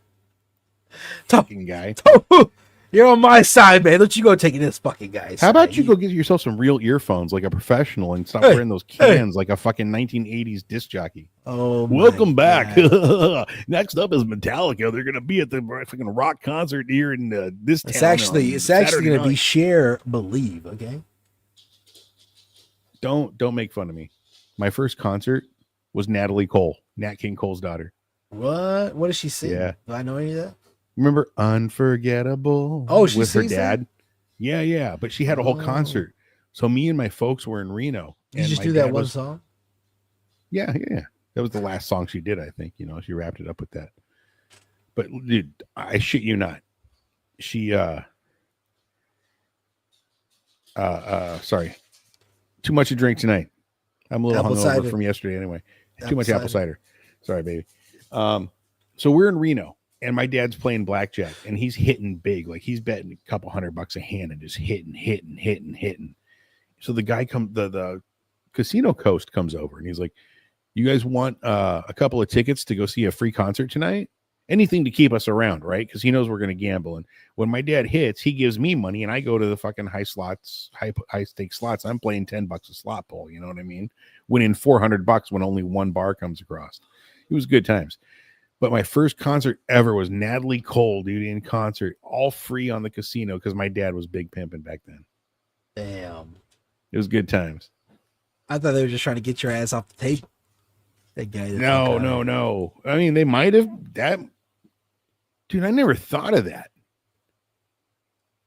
Fucking guy. Tofu, you're on my side, man. Don't you go taking this fucking guy. How about you go get yourself some real earphones like a professional and stop wearing those cans like a fucking 1980s disc jockey? Oh, welcome back. Next up is Metallica. They're gonna be at the fucking rock concert here in this town. It's actually gonna be Share Believe. Okay. Don't make fun of me. My first concert was Natalie Cole, Nat King Cole's daughter. What does she sing? Yeah. Do I know any of that? Remember Unforgettable? Oh, she with her sings dad. that? Yeah. But she had a whole concert. So me and my folks were in Reno. You just do that one song? Yeah. That was the last song she did, I think. You know, she wrapped it up with that. But dude, I shit you not. She sorry. Too much to drink tonight. I'm a little hungover from yesterday anyway. Too much apple cider. Sorry, baby. So we're in Reno. And my dad's playing blackjack, and he's hitting big. Like he's betting a couple $100 a hand and just hitting. So the guy the casino host comes over, and he's like, "You guys want a couple of tickets to go see a free concert tonight?" anything to keep us around, right? Because he knows we're going to gamble. And when my dad hits, he gives me money, and I go to the fucking high stake slots. I'm playing $10 a slot pull. You know what I mean? Winning $400 when only one bar comes across. It was good times. But my first concert ever was Natalie Cole, dude, in concert, all free on the casino because my dad was big pimping back then. Damn. It was good times. I thought they were just trying to get your ass off the table. That guy. No. I mean, they might have that. Dude, I never thought of that.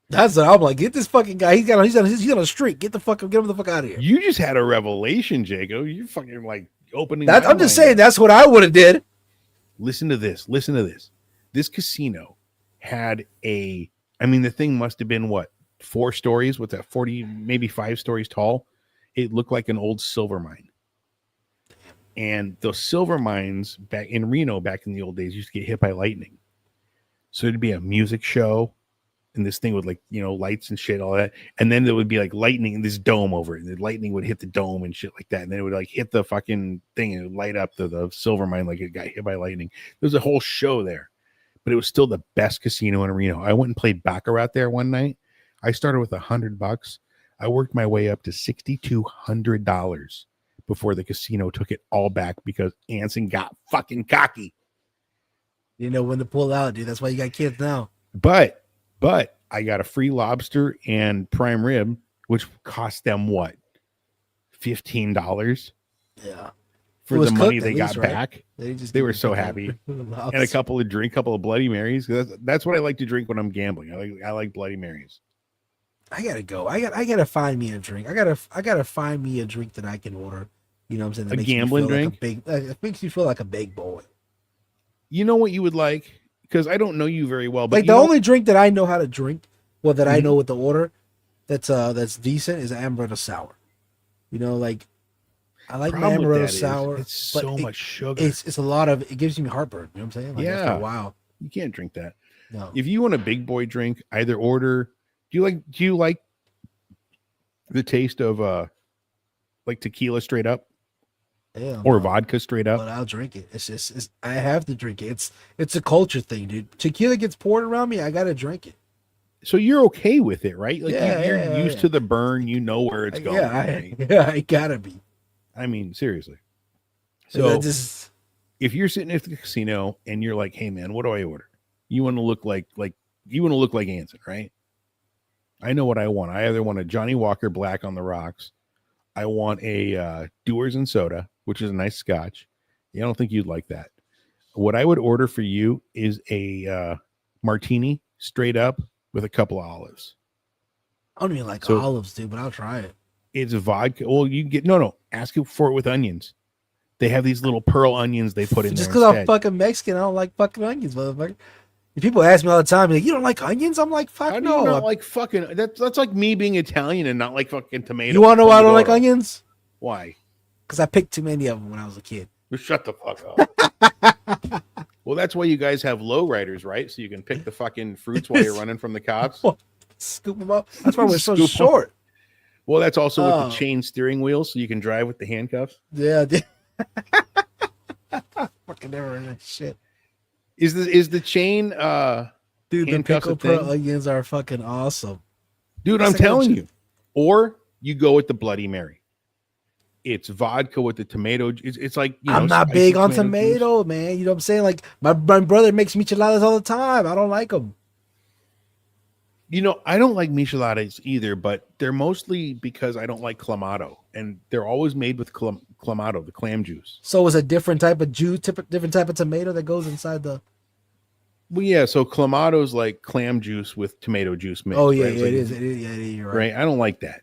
That's what I'm like. Get this fucking guy. He's on a streak. Get him the fuck out of here. You just had a revelation, Jago. You're fucking like opening. I'm just saying that's what I would have did. Listen to this. This casino had the thing must have been what, 4 stories? What's that, 40, maybe 5 stories tall? It looked like an old silver mine. And those silver mines back in Reno, back in the old days, used to get hit by lightning. So it'd be a music show, and this thing with like, lights and shit, all that. And then there would be like lightning in this dome over it. And the lightning would hit the dome and shit like that. And then it would like hit the fucking thing and it would light up the silver mine like it got hit by lightning. There was a whole show there, but it was still the best casino in Reno. I went and played Baccarat there one night. I started with $100. I worked my way up to $6,200 before the casino took it all back because Anson got fucking cocky. You know when to pull out, dude. That's why you got kids now. But I got a free lobster and prime rib, which cost them what? $15? Yeah. For the money they least, got right? back. They were so happy. And a couple of Bloody Marys. That's what I like to drink when I'm gambling. I like Bloody Marys. I gotta go. I gotta find me a drink. I gotta find me a drink that I can order. You know what I'm saying? That a gambling drink? It makes you feel like a big boy. You know what you would like? Because I don't know you very well, but like the only drink that I know how to drink, well, that I know what to order, that's decent is amaretto sour. Like I like my amaretto sour. It's so much sugar. It's a lot of. It gives me heartburn. You know what I'm saying? Like, yeah. After a while, you can't drink that. No. If you want a big boy drink, either order. Do you like the taste of like tequila straight up? Yeah, or vodka straight up? But I'll drink it. I have to drink it. It's a culture thing, dude. Tequila gets poured around me, I gotta drink it. So you're okay with it, right? Like you're used to the burn. You know where it's going. I gotta be. I mean, seriously. So just... if you're sitting at the casino and you're like, "Hey, man, what do I order?" You want to look like Anson, right? I know what I want. I either want a Johnny Walker Black on the rocks. I want a Dewar's and Soda, which is a nice scotch. Yeah, I don't think you'd like that. What I would order for you is a martini straight up with a couple of olives. I don't even like olives, dude, but I'll try it. It's vodka. Well, you get ask for it with onions. They have these little pearl onions they put in just there. Just because I'm fucking Mexican, I don't like fucking onions, motherfucker. People ask me all the time, like, you don't like onions? I'm like, fuck no. Not like fucking. That's like me being Italian and not like fucking tomatoes. You want to know why I don't like onions? Why? Because I picked too many of them when I was a kid. Shut the fuck up. Well, that's why you guys have low riders, right? So you can pick the fucking fruits while you're running from the cops. Scoop them up. That's why we're so short. Well, that's also with the chain steering wheel, so you can drive with the handcuffs. Yeah. Fucking never heard that shit. Is the chain dude, the pickle pearl onions are fucking awesome. Dude, I'm telling you. Or you go with the Bloody Mary. It's vodka with the tomato. It's like, I'm not big on tomato, man. You know what I'm saying? Like my brother makes micheladas all the time. I don't like them. I don't like micheladas either, but they're mostly because I don't like clamato, and they're always made with clamato, the clam juice. So it's a different type of juice, different type of tomato that goes inside the. Well, yeah. So clamato is like clam juice with tomato juice mixed. Oh yeah, right? yeah, it is. Yeah, you're right. I don't like that.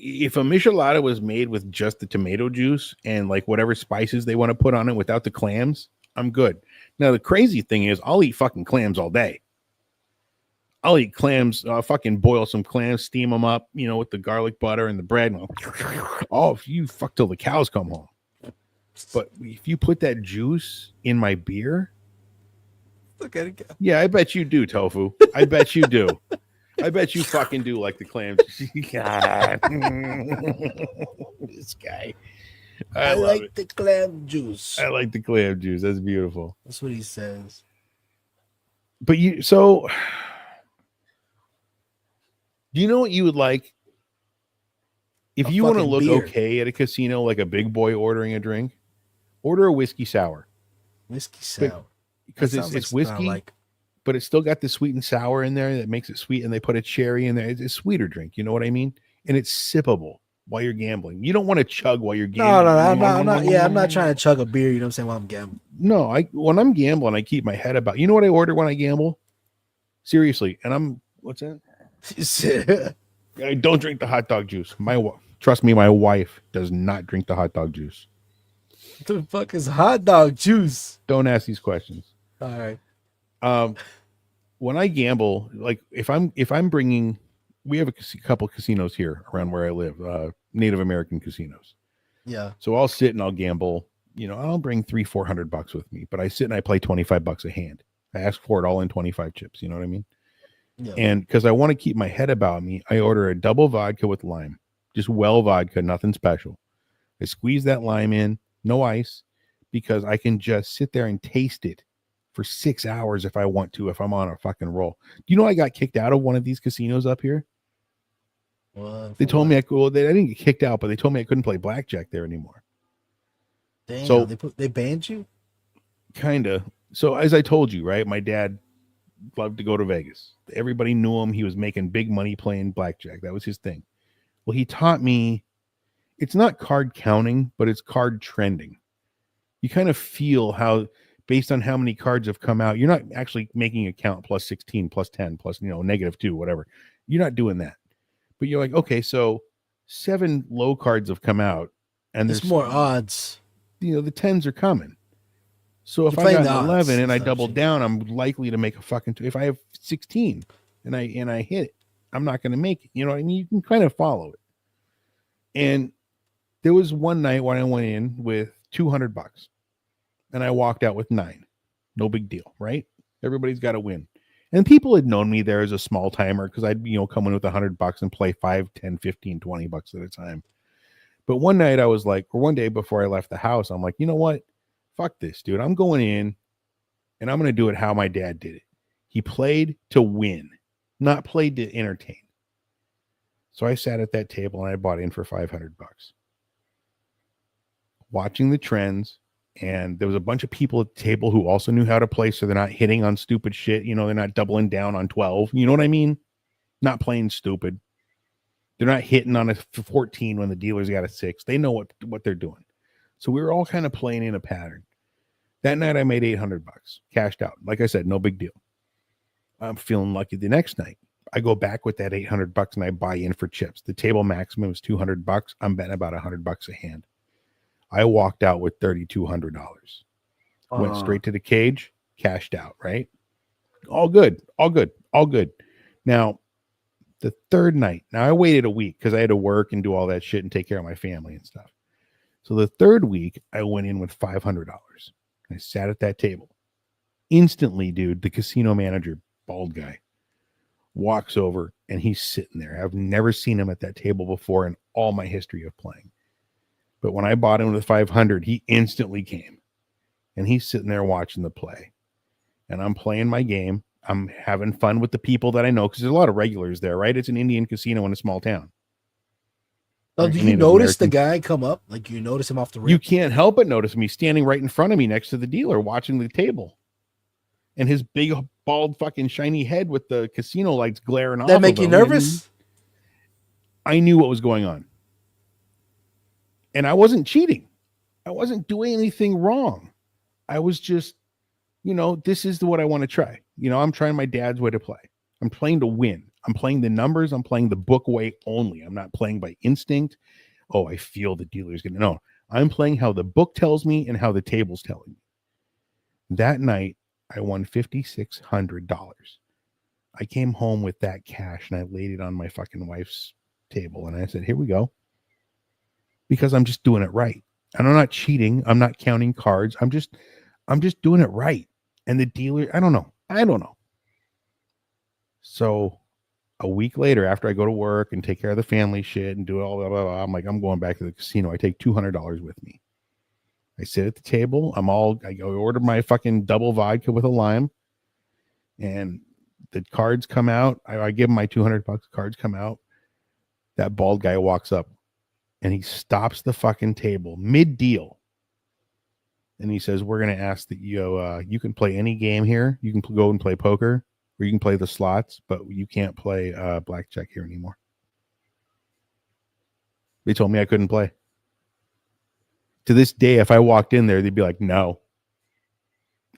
If a michelada was made with just the tomato juice and like whatever spices they want to put on it without the clams, I'm good. Now the crazy thing is, I'll eat fucking clams all day. I'll eat clams, fucking boil some clams, steam them up, with the garlic butter and the bread. And you fuck till the cows come home. But if you put that juice in my beer, look at it go. Yeah, I bet you do, Tofu. I bet you do. I bet you fucking do like the clams. God. This guy. I like the clam juice. I like the clam juice. That's beautiful. That's what he says. But so do you know what you would like if A you want to fucking look beer, okay at a casino, like a big boy ordering a drink? Order a whiskey sour, whiskey but sour. That because sounds like it's something I whiskey, like. but it's still got the sweet and sour in there that makes it sweet, and they put a cherry in there. It's a sweeter drink, you know what I mean? And it's sippable while you're gambling. You don't want to chug while you're No, no, no, gambling. I'm not. Yeah, I'm not trying to chug a beer. You know what I'm saying? While I'm gambling. No, I when I'm gambling, I keep my head about. You know what I order when I gamble? Seriously, and I'm what's that? What I don't drink the hot dog juice. Trust me, my wife does not drink the hot dog juice. the fuck is hot dog juice? Don't ask these questions. All right. Um, when I gamble, like if I'm bringing, we have a couple casinos here around where I live, Native American casinos. Yeah. So I'll sit and I'll gamble. I'll bring $300-400 with me, but I sit and I play $25 a hand. I ask for it all in 25 chips. You know what I mean? Yeah. And because I want to keep my head about me, I order a double vodka with lime, just well vodka, nothing special. I squeeze that lime in, no ice, because I can just sit there and taste it for 6 hours if I want to, if I'm on a fucking roll. Do you know I got kicked out of one of these casinos up here? What? They told me I didn't get kicked out, but they told me I couldn't play blackjack there anymore. Damn. So They banned you. kind of. So as I told you, right, my dad loved to go to Vegas. Everybody knew him. He was making big money playing blackjack. That was his thing. Well, he taught me it's not card counting, but it's card trending. You kind of feel how, based on how many cards have come out, you're not actually making a count plus 16, plus 10, plus, -2, whatever. You're not doing that. But you're like, okay, so 7 low cards have come out, and There's there's, more odds. the 10s are coming. So if You're I playing got the an odds 11 and I instead of double shit. down, I'm likely to make a fucking if I have 16 and I hit it, I'm not going to make it. You know what I mean? You can kind of follow it. And there was one night when I went in with $200 and I walked out with 9. No big deal, right? Everybody's got to win. And people had known me there as a small timer because I'd, come in with $100 and play 5, 10, 15, $20 at a time. But one night I was like, or one day before I left the house, I'm like, you know what? Fuck this, dude. I'm going in and I'm going to do it how my dad did it. He played to win, not played to entertain. So I sat at that table and I bought in for $500, watching the trends. And there was a bunch of people at the table who also knew how to play, so they're not hitting on stupid shit. They're not doubling down on 12. You know what I mean? Not playing stupid. They're not hitting on a 14 when the dealer's got a 6. They know what they're doing. So we were all kind of playing in a pattern. That night I made $800, cashed out. Like I said, no big deal. I'm feeling lucky the next night. I go back with that $800 and I buy in for chips. The table maximum is $200. I'm betting about $100 a hand. I walked out with $3,200. Went straight to the cage, cashed out, right? All good, all good, all good. Now, the third night, now I waited a week because I had to work and do all that shit and take care of my family and stuff. So the third week, I went in with $500. I sat at that table. Instantly, dude, the casino manager, bald guy, walks over and he's sitting there. I've never seen him at that table before in all my history of playing. But when I bought him with 500, he instantly came. And he's sitting there watching the play. And I'm playing my game. I'm having fun with the people that I know because there's a lot of regulars there, right? It's an Indian casino in a small town. Oh, Right? do you Native notice the American. guy come up? Like you notice him off the You rip? can't help but notice him. He's standing right in front of me next to the dealer watching the table. And his big, bald, fucking shiny head with the casino lights glaring off That of make you him. nervous? And I knew what was going on. And I wasn't cheating. I wasn't doing anything wrong. I was just, this is what I want to try. I'm trying my dad's way to play. I'm playing to win. I'm playing the numbers. I'm playing the book way only. I'm not playing by instinct. Oh, I feel the dealer's going to know. I'm playing how the book tells me and how the table's telling me. That night, I won $5,600. I came home with that cash and I laid it on my fucking wife's table. And I said, here we go. Because I'm just doing it right. And I'm not cheating. I'm not counting cards. I'm just doing it right. And the dealer, I don't know. So a week later, after I go to work and take care of the family shit and do all blah, blah, blah, I'm like, I'm going back to the casino. I take $200 with me. I sit at the table. I go order my fucking double vodka with a lime. and the cards come out. I give him my $200. Cards come out. That bald guy walks up and he stops the fucking table mid deal. And he says, "We're going to ask that you can play any game here. You can go and play poker, or you can play the slots, but you can't play blackjack here anymore." They told me I couldn't play. To this day, if I walked in there, they'd be like, "No."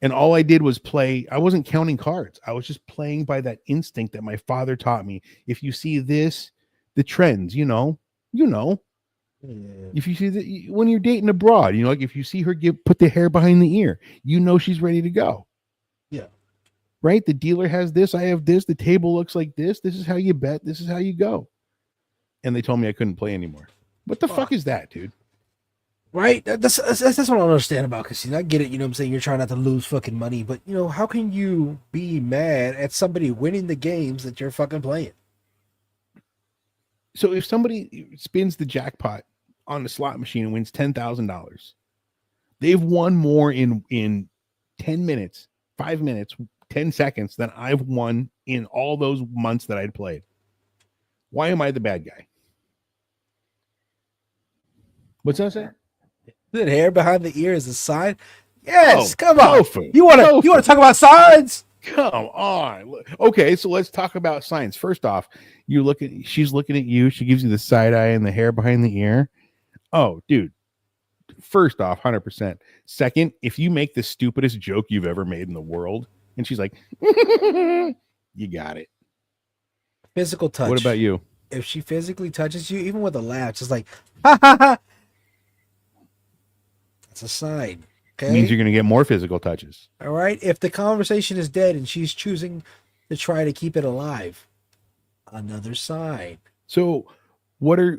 And all I did was play. I wasn't counting cards. I was just playing by that instinct that my father taught me. If you see this, the trends, you know. Yeah. If you see that when you're dating abroad, like if you see her put the hair behind the ear, she's ready to go. Yeah. Right? The dealer has this, I have this, the table looks like this. This is how you bet, this is how you go. And they told me I couldn't play anymore. What the fuck is that, dude? Right? That's what I don't understand about casino. I get it, what I'm saying? You're trying not to lose fucking money, but how can you be mad at somebody winning the games that you're fucking playing? So if somebody spins the jackpot on the slot machine and wins $10,000, they've won more in 10 minutes, 5 minutes, 10 seconds than I've won in all those months that I'd played. Why am I the bad guy? What's that say? That hair behind the ear is a sign. Yes, come on. Tofu. You want to talk about signs? Come on. Okay, so let's talk about signs. First off, she's looking at you. She gives you the side eye and the hair behind the ear. Oh, dude. First off, 100%. Second, if you make the stupidest joke you've ever made in the world, and she's like, you got it. Physical touch. What about you? If she physically touches you, even with a laugh, just like, ha ha ha. That's a sign. Okay. It means you're going to get more physical touches. All right. If the conversation is dead and she's choosing to try to keep it alive, another sign. So, what are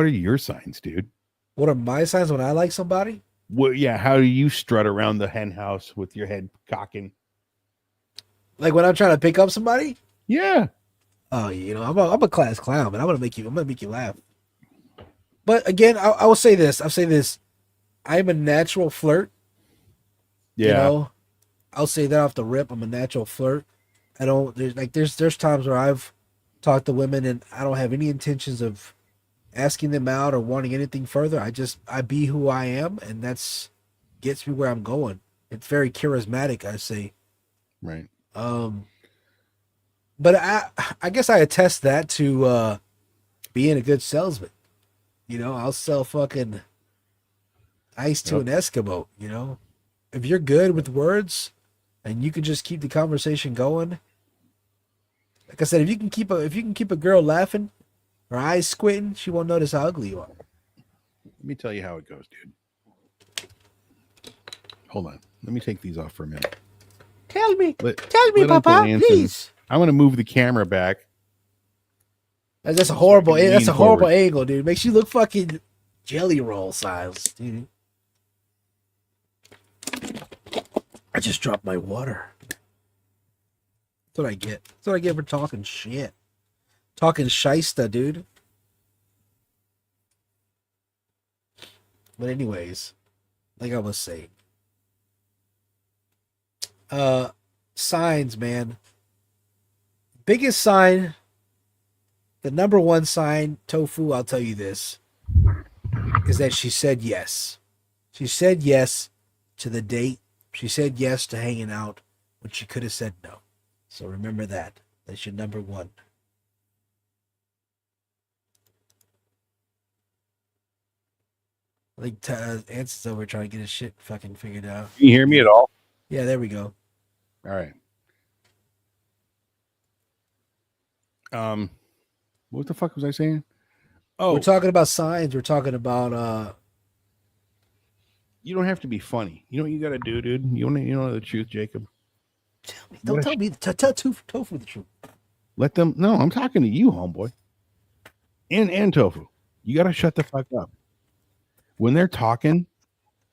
your signs, dude? What are my signs when I like somebody? Well, yeah. How do you strut around the hen house with your head cocking? Like when I'm trying to pick up somebody? Yeah. Oh, I'm a class clown, but I'm gonna make you laugh. But again, I will say this. I'll say this. I'm a natural flirt. Yeah. I'll say that off the rip. I'm a natural flirt. There's times where I've talked to women and I don't have any intentions of asking them out or wanting anything further. I be who I am, and that's gets me where I'm going. It's very charismatic, I say. Right. But I guess I attest that to being a good salesman. I'll sell fucking ice to an Eskimo. If you're good with words and you can just keep the conversation going. Like I said, if you can keep a girl laughing, her eyes squinting, she won't notice how ugly you are. Let me tell you how it goes, dude. Hold on. Let me take these off for a minute. Tell me, Papa, please. I'm going to move the camera back. That's a horrible. That's a horrible angle, dude. Makes you look fucking jelly roll size, dude. I just dropped my water. That's what I get. That's what I get for talking shit. Talking shysta, dude. But anyways, like I was saying. Signs, man. Biggest sign, the number one sign, Tofu, I'll tell you this, is that she said yes. She said yes to the date. She said yes to hanging out when she could have said no. So remember that. That's your number one. I think Anson's over trying to get his shit fucking figured out. Can you hear me at all? Yeah, there we go. All right. What the fuck was I saying? Oh, We're talking about signs. We're talking about you don't have to be funny. You know what you got to do, dude? You know the truth, Jacob. Tell me. Don't tell me. Tell Tofu the truth. Let them. No, I'm talking to you, homeboy. And Tofu. You got to shut the fuck up. When they're talking,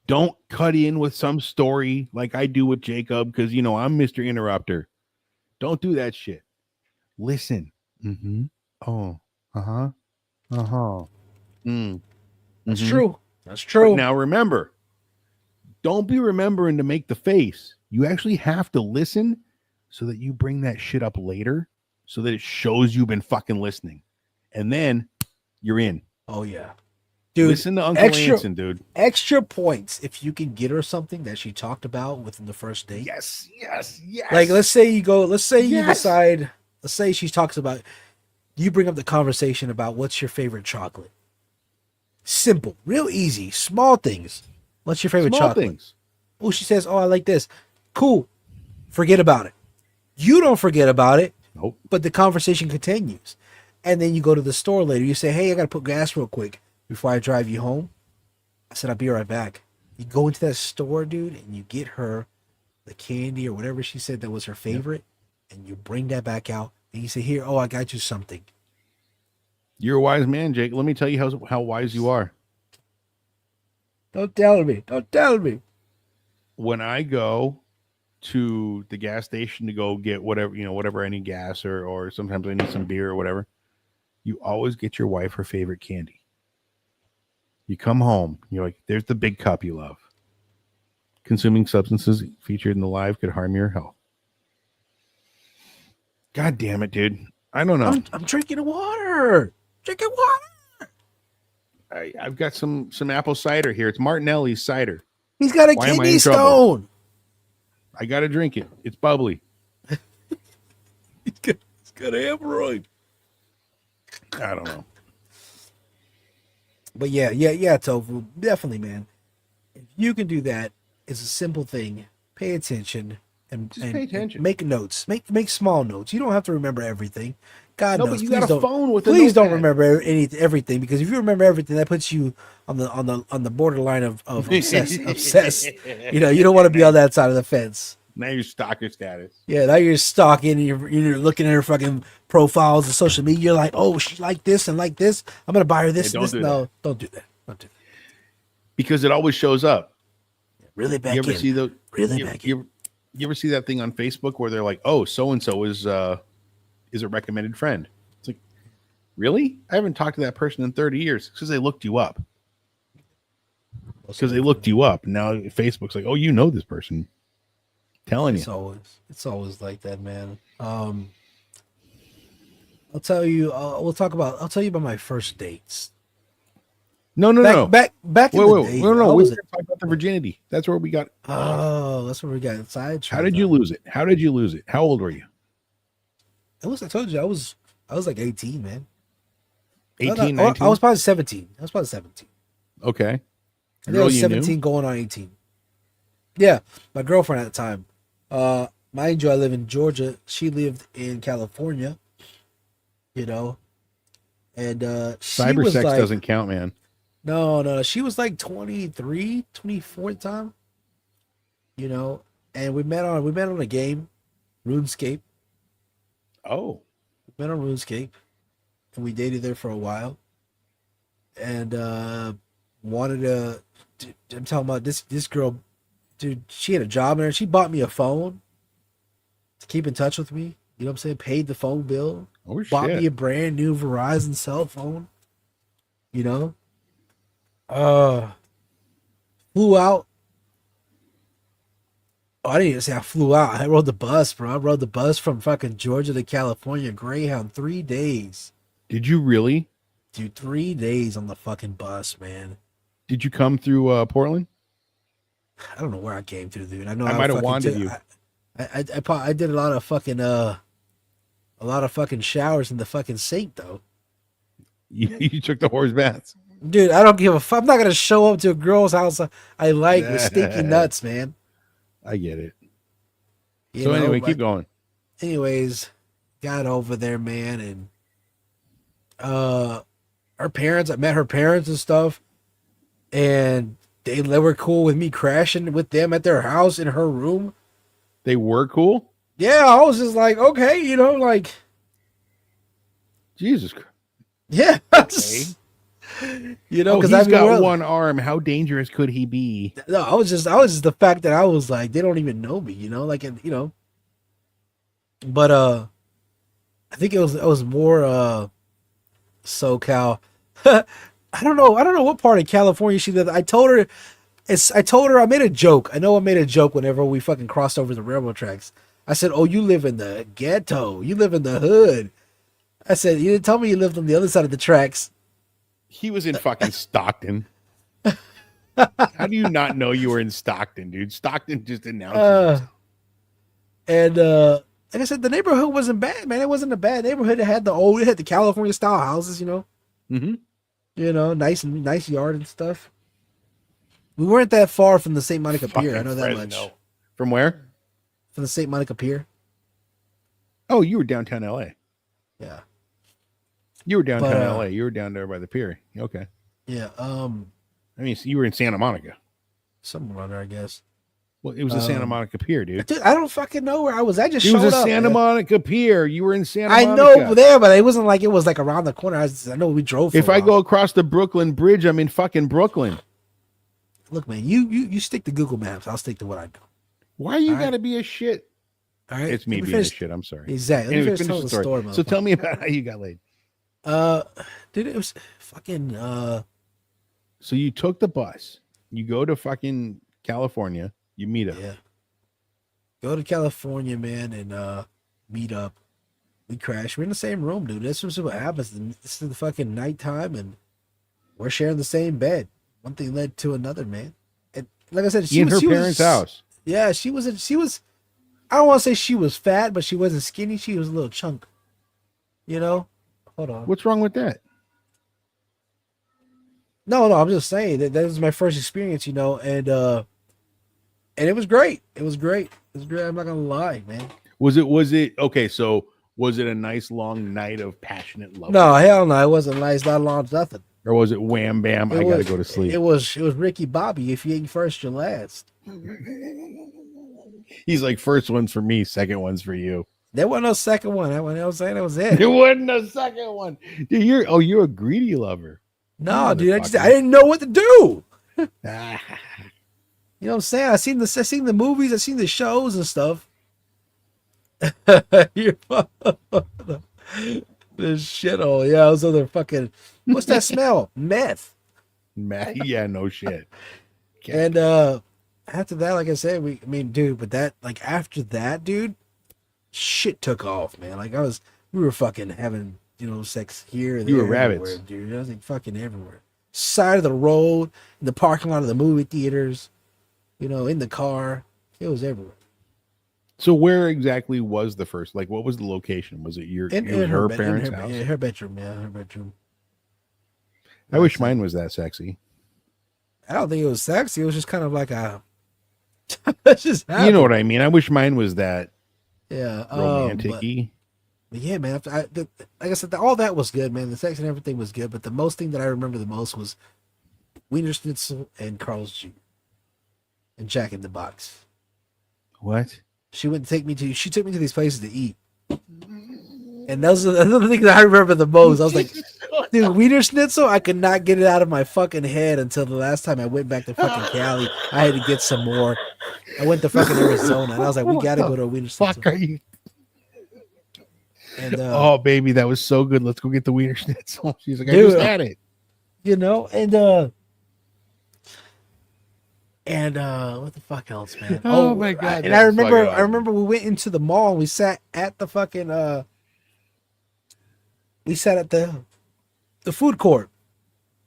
don't cut in with some story like I do with Jacob because, I'm Mr. Interrupter. Don't do that shit. Listen. Mm-hmm. Oh. Uh-huh. Uh-huh. Mm. That's true. That's true. But now remember, don't be remembering to make the face. You actually have to listen, so that you bring that shit up later so that it shows you've been fucking listening. And then you're in. Oh yeah. Dude, listen to Uncle Anson, dude. Extra points if you can get her something that she talked about within the first date. Yes. Like let's say you decide, let's say she talks about, you bring up the conversation about what's your favorite chocolate. Simple, real easy, small things. What's your favorite chocolate? Things. Oh, she says, oh, I like this. Cool. Forget about it. You don't forget about it. Nope. But the conversation continues. And then you go to the store later. You say, hey, I got to put gas real quick before I drive you home. I said, I'll be right back. You go into that store, dude, and you get her the candy or whatever she said that was her favorite. Yep. And you bring that back out. And you say, here, oh, I got you something. You're a wise man, Jake. Let me tell you how wise you are. Don't tell me. Don't tell me. When I go to the gas station to go get whatever I need, gas or sometimes I need some beer or whatever, you always get your wife her favorite candy. You come home, you're like, there's the big cup you love. Consuming substances featured in the live could harm your health. God damn it, dude. I don't know. I'm drinking water. Drinking water. I've got some apple cider here. It's Martinelli's cider. He's got a kidney stone. I got to drink it. It's bubbly. He's got an hemorrhoid. I don't know. But yeah, Tofu. Definitely, man. If you can do that, it's a simple thing. Pay attention and pay attention. Make notes. Make small notes. You don't have to remember everything. God knows. But you got a phone with a Please don't remember everything, because if you remember everything, that puts you on the borderline of obsessed. You don't want to be on that side of the fence. Now you're stalker status. Yeah, now you're stalking. You're looking at her fucking profiles and social media. You're like, oh, she like this and like this. I'm gonna buy her this. Yeah, don't do that. Don't do that. Because it always shows up. Really back you ever in. See the, really back in. You ever see that thing on Facebook where they're like, oh, so and so is a recommended friend? It's like, really? I haven't talked to that person in 30 years because they looked you up. Because they looked you up. Now Facebook's like, oh, you know this person. Telling you. It's always like that, man. I'll tell you. I'll tell you about my first dates. No. Back in the day. No. We were talking about the virginity. That's where we got. Oh, that's where we got sidetracked. How did you lose it? How old were you? I told you I was like 18, man. 18, 19? I was probably 17. Okay. I was 17 going on 18. Yeah, my girlfriend at the time. Mind you, I live in Georgia. She lived in California. And cyber sex doesn't count, man. No. She was like 23, 24 at the time. And we met on a game, RuneScape. Oh. We met on RuneScape, and we dated there for a while. And wanted to. I'm talking about this girl. Dude, she had a job in there. She bought me a phone to keep in touch with me. You know what I'm saying? Paid the phone bill. Oh, shit. Bought me a brand new Verizon cell phone. Flew out. Oh, I didn't even say I flew out. I rode the bus, bro. I rode the bus from fucking Georgia to California, Greyhound, 3 days. Did you really? Dude, 3 days on the fucking bus, man. Did you come through Portland? I don't know where I came to, dude. I know I might have wanted you. I did a lot of fucking showers in the fucking sink, though. You took the horse baths, dude. I don't give a fuck. I'm not gonna show up to a girl's house I like with stinky nuts, man. I get it. Anyway, keep going. Anyways, got over there, man, and her parents. I met her parents and stuff, and they were cool with me crashing with them at their house in her room. They were cool? Yeah, I was just like, okay, Jesus Christ. Yeah. Okay. Because he's got one arm. How dangerous could he be? No, I was just the fact that I was like, they don't even know me, But I think it was more SoCal. I don't know what part of California she lived. I told her I made a joke. I know I made a joke whenever we fucking crossed over the railroad tracks. I said, "Oh, you live in the ghetto. You live in the hood." I said, "You didn't tell me you lived on the other side of the tracks." He was in fucking Stockton. How do you not know you were in Stockton, dude? Stockton just announces Uh, himself. and like I said, the neighborhood wasn't bad, man. It wasn't a bad neighborhood. It had the California style houses, Mm-hmm. nice yard and stuff. We weren't that far from the St. Monica Pier. I Fucking know that much. Fresno. From where? From the St. Monica Pier. Oh, you were downtown LA. Yeah. You were downtown But LA. You were down there by the pier. Okay. yeah, I mean, so you were in Santa Monica. somewhere around there, I guess. Well, it was the Santa Monica Pier, dude. Dude, I don't fucking know where I was. I just It showed was a up. Santa Monica Pier. You were in Santa I Monica. know there, but it wasn't like it was like around the corner. I know we drove. If I go across the Brooklyn Bridge, I'm in fucking Brooklyn. look, man, you stick to Google Maps. I'll stick to what I know. Why you All got to right. be a shit? All right, It's me Let me being finish- a shit. I'm sorry. Exactly. Let me Anyway, finish telling the story. So tell motherfucker. me about how you got laid. Dude, it was fucking So you took the bus. You go to fucking California. You meet up. yeah. Go to California, man, and meet up. We crash. We're in the same room, dude. That's what happens. This is the fucking nighttime, and we're sharing the same bed. One thing led to another, man. And like I said, In her parents' house. Yeah, she was. I don't want to say she was fat, but she wasn't skinny. She was a little chunk. Hold on. What's wrong with that? No, I'm just saying that was my first experience, and it was great. It was great. It was great. I'm not gonna lie, man. Was it okay? So was it a nice long night of passionate love? No, hell no, it wasn't nice. Not long, nothing. Or was it wham bam? I gotta go to sleep. It was Ricky Bobby. If you ain't first, you're last. He's like, first one's for me, second one's for you. There wasn't no second one. I was saying that was it. There wasn't a second one. Dude, you're a greedy lover. No, dude, I didn't know what to do. Ah. You know what I'm saying? I seen the movies, I seen the shows and stuff. You're this shithole. Yeah, I was other fucking. What's that smell? Meth. Yeah, no shit. And after that, like I said, dude, but after that, dude, shit took off, man. We were fucking having, sex here. You were everywhere, rabbits, dude. I was like fucking everywhere. Side of the road, in the parking lot of the movie theaters, in the car. It was everywhere. So where exactly was the first? Like, what was the location? Was it her parents' house? Yeah, her bedroom. Yeah, her bedroom. I wish mine was that sexy. I don't think it was sexy. It was just kind of like a. That's just happened. You know what I mean? I wish mine was that Yeah, romantic-y. but yeah, man. Like I said, all that was good, man. The sex and everything was good, but the most thing that I remember the most was Wiener Schnitzel and Carl's Jr. and Jack in the Box. What? She took me to these places to eat, and those are the things that I remember the most. I was like, dude, Wiener Schnitzel. I could not get it out of my fucking head until the last time I went back to fucking Cali. I had to get some more. I went to fucking Arizona, and I was like, we gotta go to a Wiener Schnitzel. Fuck are you? And oh baby, that was so good. Let's go get the Wiener Schnitzel. She's like, I dude, just had it. And what the fuck else, man? Oh my God, I remember fucking awesome. we went into the mall and we sat at the fucking we sat at the food court.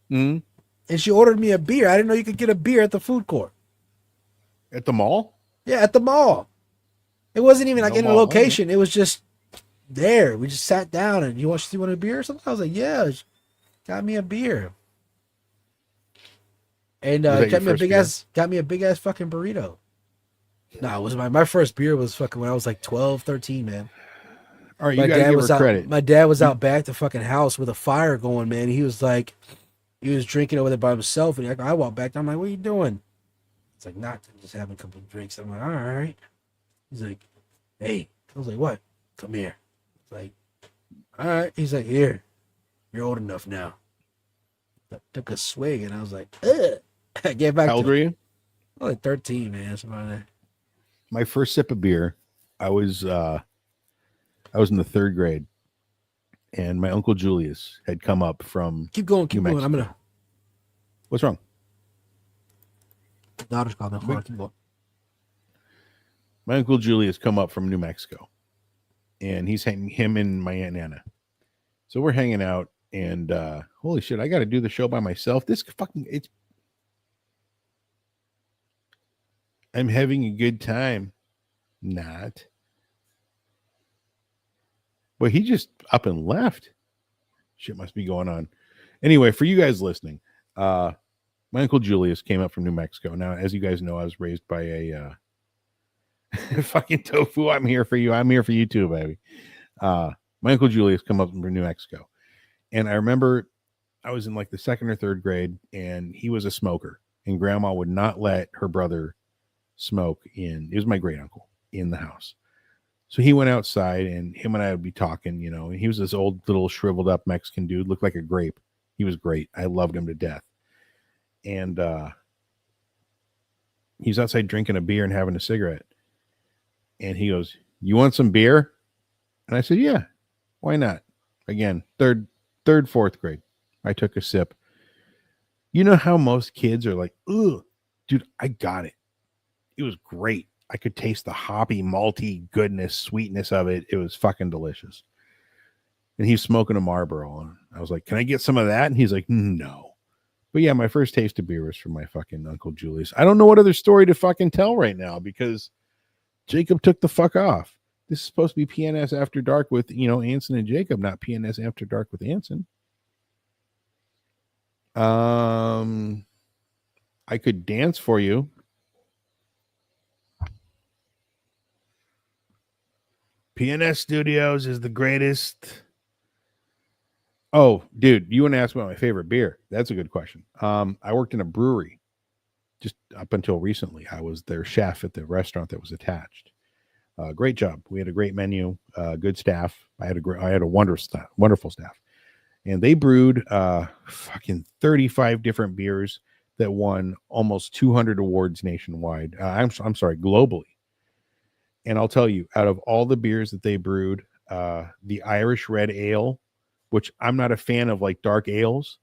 Hmm. And she ordered me a beer. I didn't know you could get a beer at the food court. At the mall? Yeah, at the mall. It wasn't even like No in a mall, location. It was just there. We just sat down and you want a beer or something? I was like, yeah, she got me a beer. And Was that your got me a first big beer? ass fucking burrito. No, it was my first beer was fucking when I was like 12, 13, man. All right, you gotta give her credit. My dad was out back the fucking house with a fire going, man. He was drinking over there by himself, and I walked back. I'm like, "What are you doing?" It's like, "Nothing, just having a couple of drinks." I'm like, "All right." He's like, "Hey," I was like, "What? Come here." It's like, "All right." He's like, "Here, you're old enough now." I took a swig, and I was like, "Ugh." I gave back. How old were you? I was like 13, man. Something like that. My first sip of beer, I was in the third grade, and my uncle Julius had come up from. Keep going. New I'm gonna. What's wrong? Daughter's calling. Hold on, keep going. My Uncle Julius come up from New Mexico, and he's hanging him and my Aunt Nana. So we're hanging out, and holy shit, I got to do the show by myself. I'm having a good time. Not. But he just up and left. Shit must be going on. Anyway, for you guys listening, my Uncle Julius came up from New Mexico. Now, as you guys know, I was raised by a fucking tofu. I'm here for you. I'm here for you too, baby. My Uncle Julius come up from New Mexico. And I remember I was in like the second or third grade, and he was a smoker. And grandma would not let her brother smoke in. It was my great uncle in the house. So he went outside, and him and I would be talking, and he was this old little shriveled up Mexican dude, looked like a grape. He was great. I loved him to death. And he's outside drinking a beer and having a cigarette. And he goes, "You want some beer?" And I said, "Yeah, why not?" Again, fourth grade. I took a sip. You know how most kids are like, "Ugh, dude, I got it. It was great. I could taste the hoppy, malty goodness, sweetness of it. It was fucking delicious." And he's smoking a Marlboro. And I was like, "Can I get some of that?" And he's like, "No." But yeah, my first taste of beer was from my fucking Uncle Julius. I don't know what other story to fucking tell right now because Jacob took the fuck off. This is supposed to be PNS After Dark with, Anson and Jacob, not PNS After Dark with Anson. I could dance for you. PNS Studios is the greatest. Oh, dude, you want to ask about my favorite beer? That's a good question. I worked in a brewery just up until recently. I was their chef at the restaurant that was attached. Great job. We had a great menu, good staff. I had a wonderful staff, and they brewed fucking 35 different beers that won almost 200 awards nationwide. I'm sorry, globally. And I'll tell you, out of all the beers that they brewed, the Irish Red Ale, which I'm not a fan of like dark ales,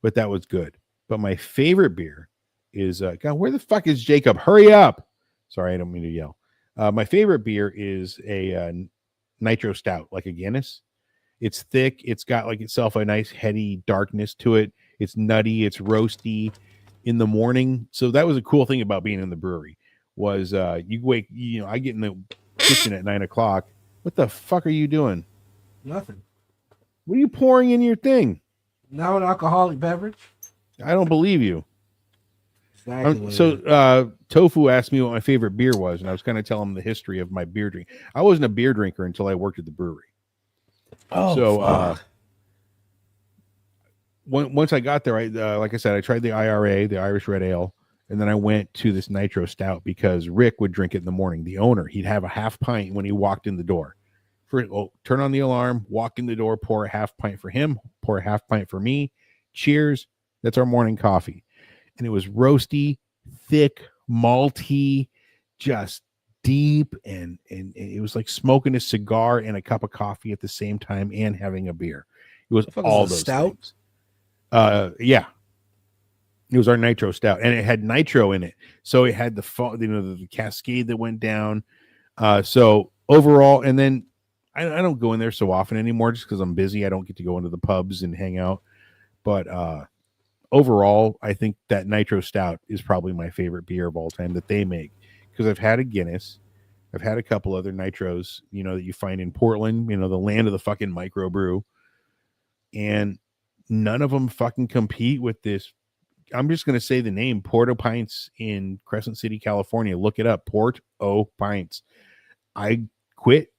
but that was good. But my favorite beer is God, where the fuck is Jacob? Hurry up. Sorry, I don't mean to yell. My favorite beer is a nitro stout, like a Guinness. It's thick. It's got like itself a nice heady darkness to it. It's nutty. It's roasty in the morning. So that was a cool thing about being in the brewery was you wake, I get in the kitchen at 9:00. What the fuck are you doing? Nothing. What are you pouring in your thing? Now an alcoholic beverage. I don't believe you. Exactly. Tofu asked me what my favorite beer was, and I was kind of telling him the history of my beer drink. I wasn't a beer drinker until I worked at the brewery. Oh, so once I got there, like I said, I tried the IRA, the Irish Red Ale, and then I went to this nitro stout because Rick would drink it in the morning. The owner, he'd have a half pint when he walked in the door. Turn on the alarm, walk in the door, pour a half pint for him, pour a half pint for me. Cheers. That's our morning coffee. And it was roasty, thick, malty, just deep, and it was like smoking a cigar and a cup of coffee at the same time and having a beer. It was all those stout things. Yeah. It was our nitro stout, and it had nitro in it, so it had the cascade that went down. So overall, and then I don't go in there so often anymore just because I'm busy. I don't get to go into the pubs and hang out. But overall, I think that nitro stout is probably my favorite beer of all time that they make because I've had a Guinness. I've had a couple other nitros, that you find in Portland, the land of the fucking microbrew. And none of them fucking compete with this. I'm just going to say the name Porto Pints in Crescent City, California. Look it up. Pints. I quit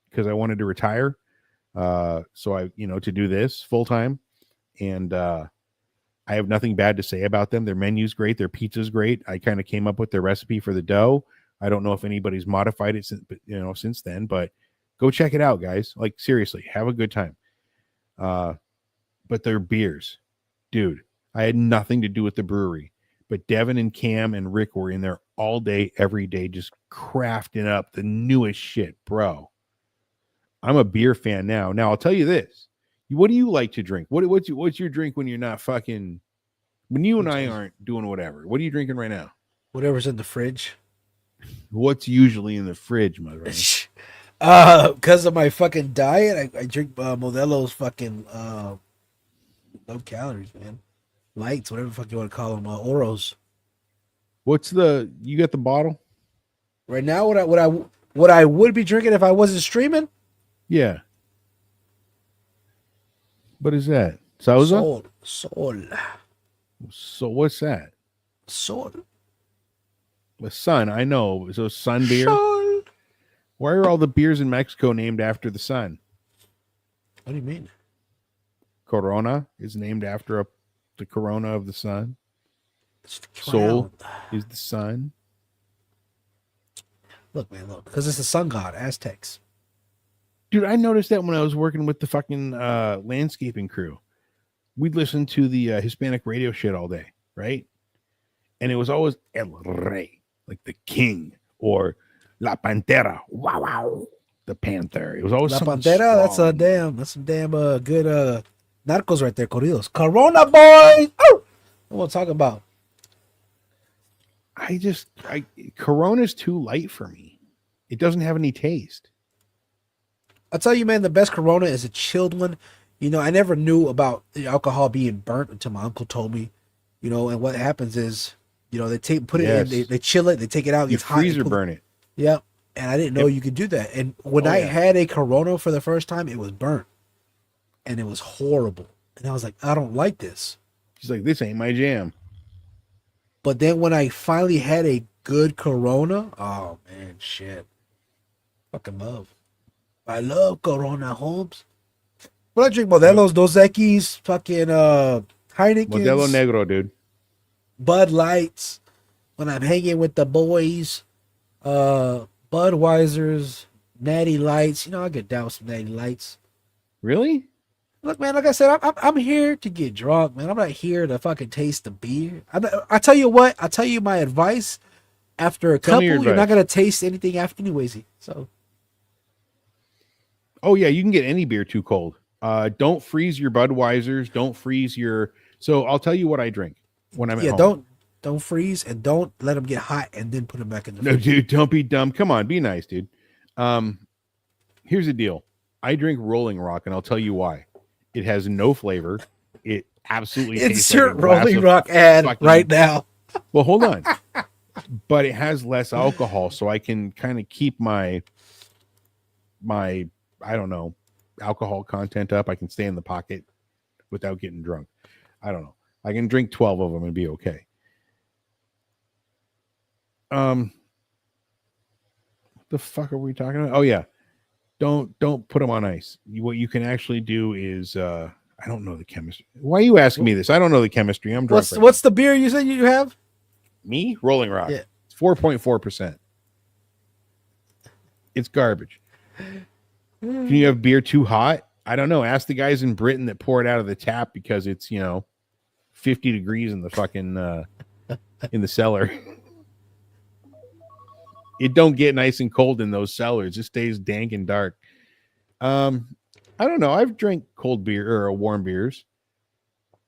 because I wanted to retire. So I, to do this full time. And I have nothing bad to say about them. Their menu's great. Their pizza's great. I kind of came up with their recipe for the dough. I don't know if anybody's modified it since then, but go check it out, guys. Like seriously, have a good time. But their beers, dude, I had nothing to do with the brewery, but Devin and Cam and Rick were in there all day, every day, just crafting up the newest shit, bro. I'm a beer fan now. Now I'll tell you this. What do you like to drink? What's your drink when you're not when you and I aren't doing whatever? What are you drinking right now? Whatever's in the fridge. What's usually in the fridge, my brother? Because of my fucking diet, I drink Modelo's fucking low calories, man. Lights, whatever the fuck you want to call them, Oros. What's the? You got the bottle? Right now, what I would be drinking if I wasn't streaming? Yeah. What is that? Sauza? Sol. So what's that? Sol. The sun. I know. So sun beer. Sol. Why are all the beers in Mexico named after the sun? What do you mean? Corona is named after the corona of the sun. It's the Sol crown. is the sun. Look, man, look. Because it's the sun god, Aztecs. Dude, I noticed that when I was working with the fucking landscaping crew. We'd listen to the Hispanic radio shit all day, right? And it was always El Rey, like the king, or La Pantera, wow, wow, the panther. It was always La something Pantera, strong. that's some damn good narcos right there, corridos. Corona boys! Oh! What I'm talking about. Corona's too light for me. It doesn't have any taste. I'll tell you, man, the best Corona is a chilled one. You know, I never knew about the alcohol being burnt until my uncle told me. You know, and what happens is, you know, put it in, Yes. they chill it, they take it out, it You gets hot. freezer burn it. Yeah, and I didn't know Yep. you could do that. And when Oh, I yeah. had a Corona for the first time, it was burnt, and it was horrible. And I was like, I don't like this. She's like, this ain't my jam. But then when I finally had a good Corona, oh man, shit, fucking love. I love Corona, Holmes. But I drink Modelo's, Dos Equis, fucking Modelo Heineken's, Negro, dude. Bud Lights. When I'm hanging with the boys, Budweiser's, Natty Lights. You know, I get down with some Natty Lights. Really? Look, man, like I said, I'm here to get drunk, man. I'm not here to fucking taste the beer. I tell you what, I tell you my advice. After a Tell me couple, your you're not advice. gonna taste anything after anyways. So Oh, yeah, you can get any beer too cold. Don't freeze your Budweisers. Don't freeze your... So I'll tell you what I drink when I'm at yeah, home. don't freeze and don't let them get hot and then put them back in the No, fridge. dude, don't be dumb. Come on, be nice, dude. Here's the deal. I drink Rolling Rock, and I'll tell you why. It has no flavor. It absolutely tastes like a Insert glass Rolling of Rock ad fucking- right now. Well, hold on. But it has less alcohol, so I can kind of keep my I don't know, alcohol content up. I can stay in the pocket without getting drunk. I don't know. I can drink 12 of them and be okay. The fuck are we talking about? Oh yeah. Don't put them on ice. What you can actually do is I don't know the chemistry. Why are you asking me this? I don't know the chemistry. I'm drunk. What's the beer you said you have? Me? Rolling Rock. Yeah. It's 4.4%. It's garbage. Can you have beer too hot? I don't know. Ask the guys in Britain that pour it out of the tap because it's, 50 degrees in the fucking in the cellar. It don't get nice and cold in those cellars. It stays dank and dark. I don't know. I've drank cold beer or warm beers,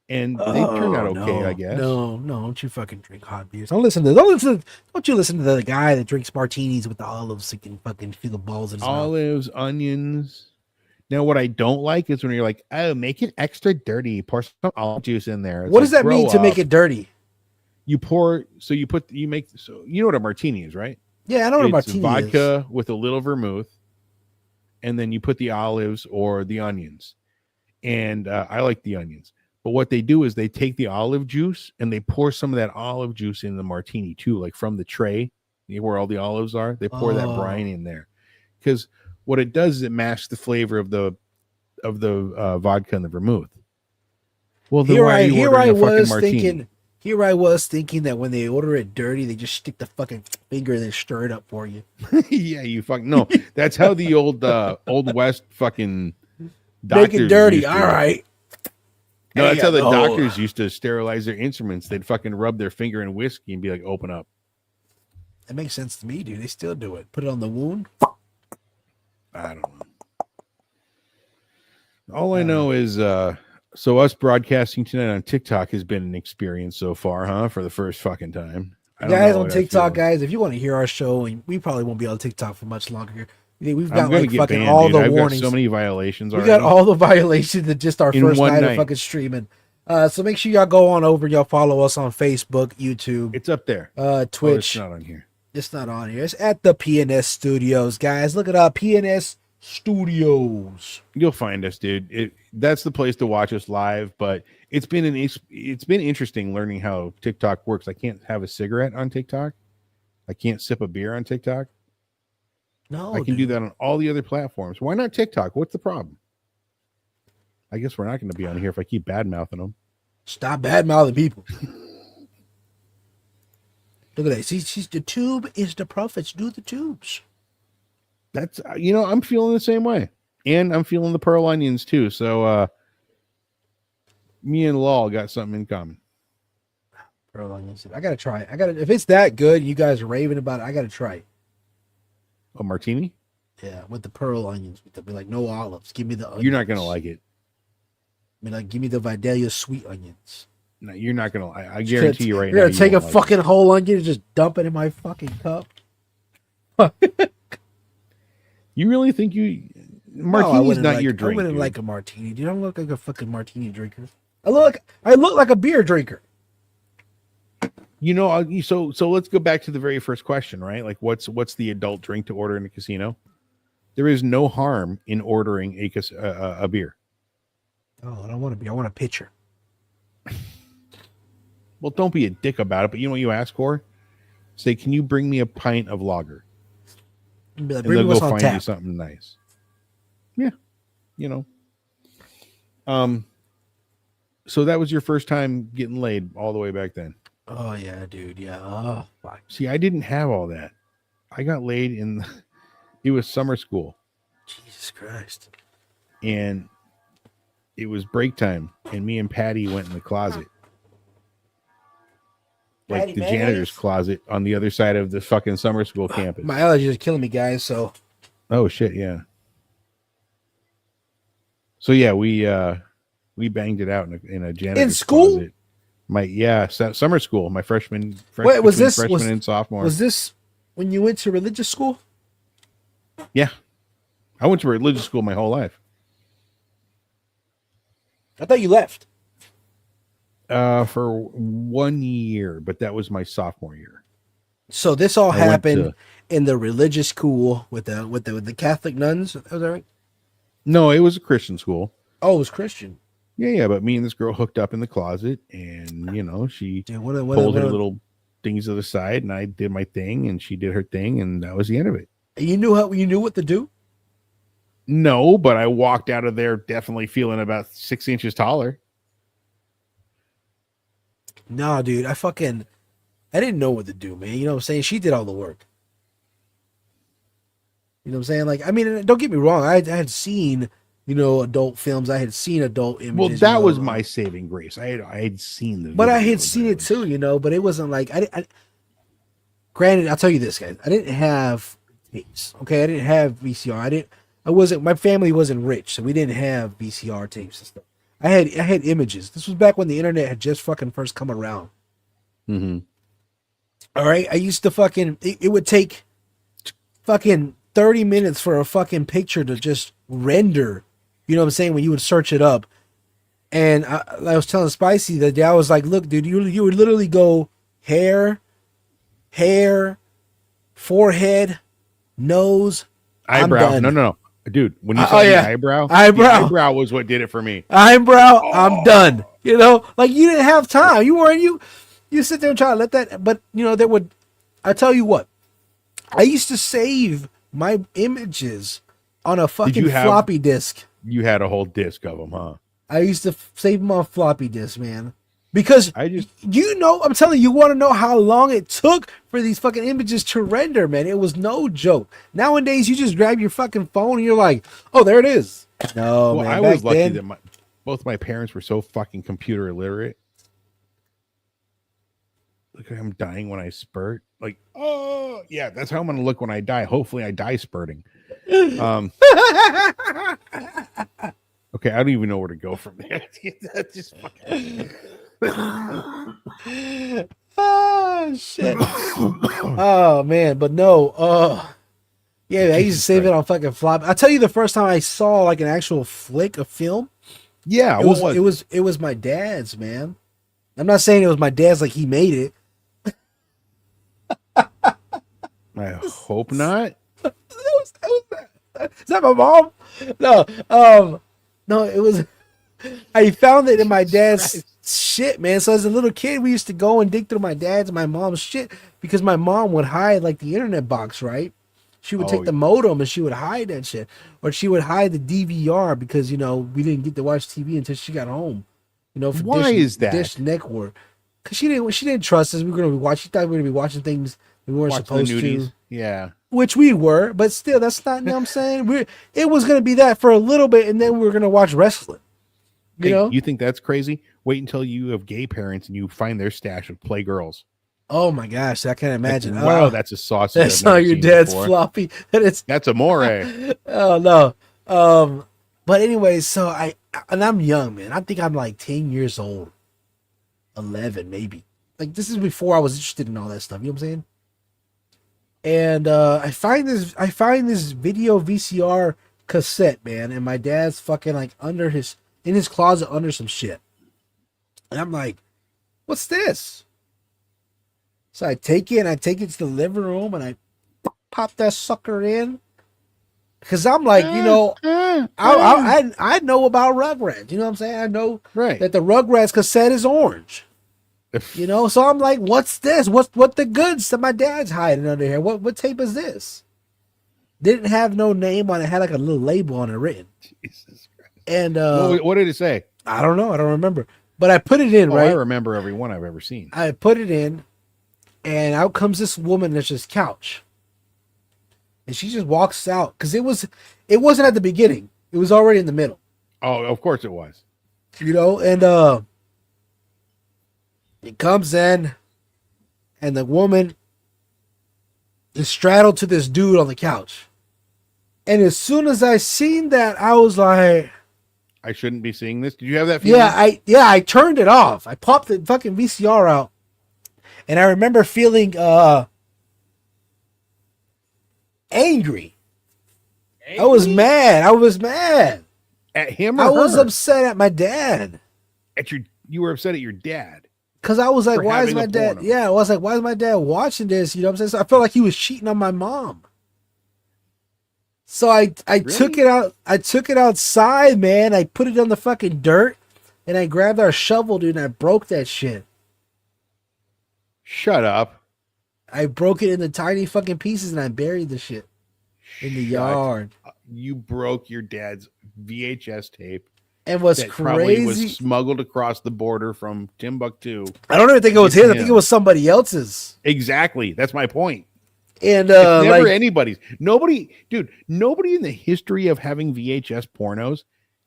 and they turn out okay, I guess. No, don't you fucking drink hot beers. Don't you listen to the guy that drinks martinis with the olives so you can fucking feel the balls in his mouth. Olives, onions. Now, what I don't like is when you're like, oh, make it extra dirty. Pour some olive juice in there. It's What does like, that mean grow to up. make it dirty? You pour, so you know what a martini is, right? Yeah, I know what a It's martini vodka with a little vermouth, and then you put the olives or the onions. And I like the onions. But what they do is they take the olive juice and they pour some of that olive juice in the martini too, like from the tray where all the olives are. They pour that brine in there because what it does is it masks the flavor of the vodka and the vermouth. Well, then why are you ordering a fucking martini? Here I was thinking that when they order it dirty, they just stick the fucking finger and then stir it up for you. Yeah, you fucking no. That's how the old West fucking Make it doctors dirty. used to- All right. No, that's Hey, how the oh. doctors used to sterilize their instruments. They'd fucking rub their finger in whiskey and be like, "Open up." That makes sense to me, dude. They still do it. Put it on the wound. I don't know. All I know is so us broadcasting tonight on TikTok has been an experience so far, huh? For the first fucking time. I don't Guys know on what I TikTok, feel. guys, if you want to hear our show, and we probably won't be on TikTok for much longer here. We've I'm got gonna like get fucking banned, all dude. the I've got so warnings. many violations We got already all the violations in just our in first one night of night. fucking streaming. So make sure y'all go on over. Y'all follow us on Facebook, YouTube, It's up there. Oh, it's Twitch. not on here. It's not on here. It's at the PNS Studios, guys. Look it up, PNS Studios. You'll find us, dude. That's the place to watch us live. But it's been interesting learning how TikTok works. I can't have a cigarette on TikTok. I can't sip a beer on TikTok. No, I can do that on all the other platforms. Why not TikTok? What's the problem? I guess we're not going to be on here if I keep bad mouthing them. Stop bad mouthing people. Look at that. See, the tube is the prophets. Do the tubes. That's I'm feeling the same way, and I'm feeling the pearl onions too. So me and Lal got something in common. Pearl onions. I gotta try it. If it's that good, you guys are raving about it. I gotta try it. A martini? Yeah, with the pearl onions. Be like no olives. Give me the onions. You're not gonna like it. I mean, like, give me the Vidalia sweet onions. No, you're not gonna. I guarantee you right now. You're gonna take a like fucking whole onion and just dump it in my fucking cup. You really think martini's not your drink? I wouldn't dude. like a martini, dude. I don't look like a fucking martini drinker. I look like a beer drinker. So let's go back to the very first question, right? Like, what's the adult drink to order in a casino? There is no harm in ordering a beer. Oh, I don't want a beer. I want a pitcher. Well, don't be a dick about it. But you know what you ask for? Say, can you bring me a pint of lager? Be like, And bring they'll me go what's on find you tap. something nice. Yeah, So that was your first time getting laid all the way back then. Oh yeah, dude. Yeah. Oh, fuck. See, I didn't have all that. I got laid it was summer school. Jesus Christ. And it was break time, and me and Patty went in the closet. Like Patty the Mayonnaise? janitor's closet on the other side of the fucking summer school campus. My allergies are killing me, guys. So Oh shit, yeah. So yeah, we banged it out in a janitor's school? closet. Summer school, my freshman Wait, was this freshman and sophomore. Was this when you went to religious school? Yeah. I went to religious school my whole life. I thought you left. For 1 year, but that was my sophomore year. So this all I went happened in the religious school with the Catholic nuns. Was that right? No, it was a Christian school. Oh, it was Christian. Yeah, but me and this girl hooked up in the closet, and she Dude, pulled her little things to the side, and I did my thing, and she did her thing, and that was the end of it. You knew what to do? No, but I walked out of there definitely feeling about 6 inches taller. Nah, dude. I didn't know what to do, man. You know what I'm saying? She did all the work. You know what I'm saying? Like, I mean, don't get me wrong. I had seen, adult films. I had seen adult images. Well, that was my saving grace. I had seen the But I videos. had seen it too, but it wasn't like granted, I'll tell you this, guys. I didn't have tapes. Okay, I didn't have VCR. My family wasn't rich, so we didn't have VCR tapes and stuff. I had images. This was back when the internet had just fucking first come around. Mm-hmm. All right, I used to it would take fucking 30 minutes for a fucking picture to just render. You know what I'm saying? When you would search it up. And I was telling Spicy that day, I was like, look, dude, you would literally go hair, forehead, nose, eyebrow. I'm done. No. Dude, when you saw the eyebrow, the eyebrow was what did it for me. Eyebrow, I'm done. Like you didn't have time. You sit there and try to let that, but I tell you what, I used to save my images on a fucking floppy disk. You had a whole disc of them, huh? I used to save them on floppy disk, man. Because I'm telling you, you want to know how long it took for these fucking images to render, man. It was no joke. Nowadays, you just grab your fucking phone and you're like, oh, there it is. No, well, man. I was lucky that both my parents were so fucking computer illiterate. Look at him dying when I spurt. Like, oh, yeah, that's how I'm going to look when I die. Hopefully I die spurting. Okay, I don't even know where to go from there. That's just fucking... Ah, Oh shit. Oh man, but no. Yeah, I used to Jesus save it Christ. on fucking flop. I'll tell you the first time I saw like an actual flick, a film. Yeah, It what was was it it? was it was my dad's, man. I'm not saying it was my dad's like he made it. I hope not. Is that my mom? No, no, it was. I found it in my Jesus dad's Christ. shit, man. So as a little kid, we used to go and dig through my dad's and my mom's shit because my mom would hide like the internet box, right? She would Oh, take the modem and she would hide that shit, or she would hide the DVR because we didn't get to watch TV until she got home, for why is Dish that? Network, because she didn't trust us. We were gonna be watching. She thought we were gonna be watching things we weren't Watching the supposed nudies. to, Yeah. which we were, but still, that's not. You know what I'm saying it was gonna be that for a little bit, and then we were gonna watch wrestling. You Hey, know? you think that's crazy? Wait until you have gay parents and you find their stash of Playgirls. Oh my gosh, I can't Like, imagine. wow, Oh, that's a sausage I've that's not never your seen dad's before. floppy. That is. That's amore. Oh no. But anyway, so I'm young, man. I think I'm like 10 years old, 11 maybe. Like this is before I was interested in all that stuff. You know what I'm saying? And I find this video VCR cassette, man, and my dad's fucking like in his closet under some shit, and I'm like, what's this? So I take it to the living room and I pop that sucker in. Cause I'm like, I know about Rugrats. You know what I'm saying? I know Right. that the Rugrats cassette is orange. So I'm like, what's this? What the goods that my dad's hiding under here? What tape is this? Didn't have no name on it. Had like a little label on it written. Jesus Christ. And What did it say? I don't know. I don't remember. But I put it in, Oh, I right? remember every one I've ever seen. I put it in, and out comes this woman that's just couch. And she just walks out because it wasn't at the beginning. It was already in the middle. Oh, of course it was. And it comes in and the woman is straddled to this dude on the couch. And as soon as I seen that, I was like, I shouldn't be seeing this. Did you have that feeling? I turned it off. I popped the fucking VCR out. And I remember feeling angry. I was mad. At him or I was her? upset at my dad. You were upset at your dad. Cause I was like, For why is having my a dad? porno. Yeah, I was like, why is my dad watching this? You know what I'm saying? So I felt like he was cheating on my mom. So I took Really? it out. I took it outside, man. I put it on the fucking dirt, and I grabbed our shovel, dude, and I broke that shit. Shut up. I broke it into tiny fucking pieces, and I buried the shit in the yard. You broke your dad's VHS tape And what's that probably was crazy? smuggled across the border from Timbuktu. I don't even think it was Give his. it I to think it him. was somebody else's. Exactly. That's my point. And It's never like, anybody's. Nobody in the history of having VHS pornos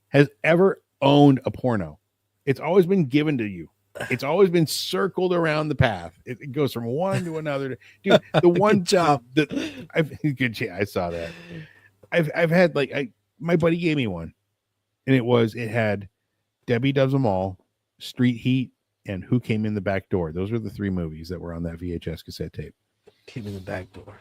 has ever owned a porno. It's always been given to you. It's always been circled around the path. It goes from one to another. Dude, the one good job. good job. I saw that. I've had my buddy gave me one, and it had Debbie Does Them All, Street Heat, and Who Came in the Back Door. Those were the three movies that were on that VHS cassette tape. Came in the back door.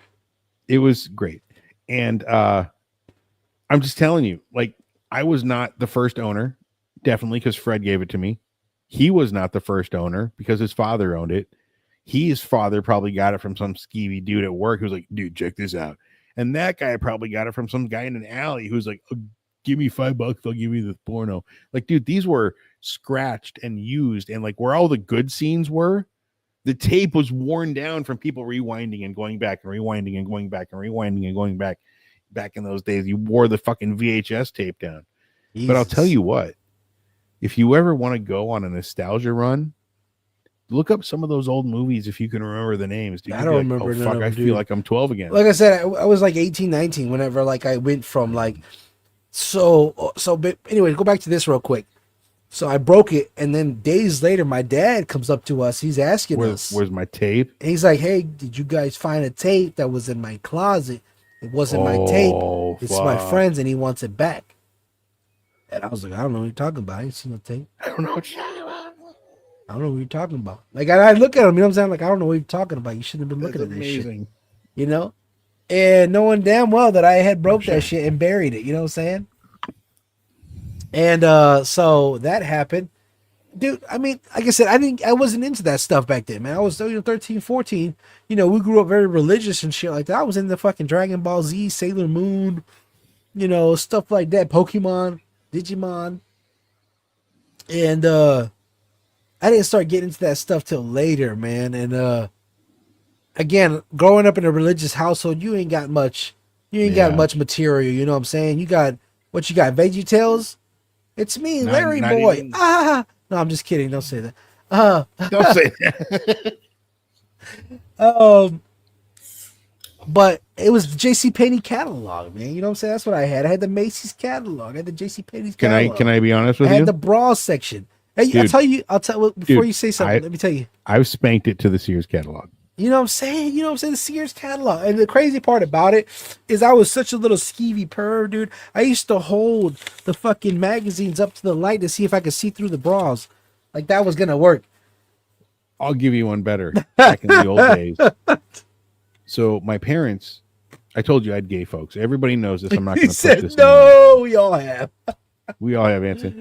It was great. And I'm just telling you, like, I was not the first owner, definitely because Fred gave it to me. He was not the first owner because his father owned it. His father probably got it from some skeevy dude at work who was like, dude, check this out. And that guy probably got it from some guy in an alley who's like, oh, give me $5, I'll give you the porno. Like, dude, these were scratched and used, and like where all the good scenes were, the tape was worn down from people rewinding and going back and rewinding and going back and rewinding and going back. Back in those days, you wore the fucking VHS tape down. Jesus. But I'll tell you what, if you ever want to go on a nostalgia run, look up some of those old movies if you can remember the names. Dude, I don't remember Oh, none fuck, of I them, feel dude. like I'm 12 again. Like I said, I was like 18, 19 whenever like I went from like but anyway, go back to this real quick. So I broke it, and then days later, my dad comes up to us. He's asking us, Where's my tape? and he's like, "Hey, did you guys find a tape that was in my closet? It wasn't my tape. Oh, It's my fuck. friend's, and he wants it back." And I was like, "I don't know what you're talking about. I ain't seen no tape." I don't know what you're talking about. I don't know what you're talking about. Like I look at him, you know what I'm saying? Like I don't know what you're talking about. You shouldn't have been That's looking at this shit. amazing. You know? And knowing damn well that I had broke Sure. that shit and buried it, you know what I'm saying? And so that happened. Dude, I mean, like I said, I wasn't into that stuff back then, man. I was 13, 14. You know, we grew up very religious and shit like that. I was into fucking Dragon Ball Z, Sailor Moon, you know, stuff like that, Pokemon, Digimon. And I didn't start getting into that stuff till later, man. And again, growing up in a religious household, you ain't got much material, you know what I'm saying? You got what you got, Veggie Tales? It's me, Larry Not Boy. even- No, I'm just kidding. Don't say that. Don't say that. But it was the JCPenney catalog, man. You know what I'm saying? That's what I had. I had the Macy's catalog. I had the JCPenney's catalog. Can I be honest with I you? had the bra section. Hey, Dude, I'll tell before dude, you say something, let me tell you. I've spanked it to the Sears catalog. You know what I'm saying? You know what I'm saying? The Sears catalog. And the crazy part about it is I was such a little skeevy perv, dude. I used to hold the fucking magazines up to the light to see if I could see through the bras. Like that was gonna work. I'll give you one better. Back in the old days. So my parents, I told you I had gay folks. Everybody knows this. I'm not He going to put said, this. no, we all have. We all have answer.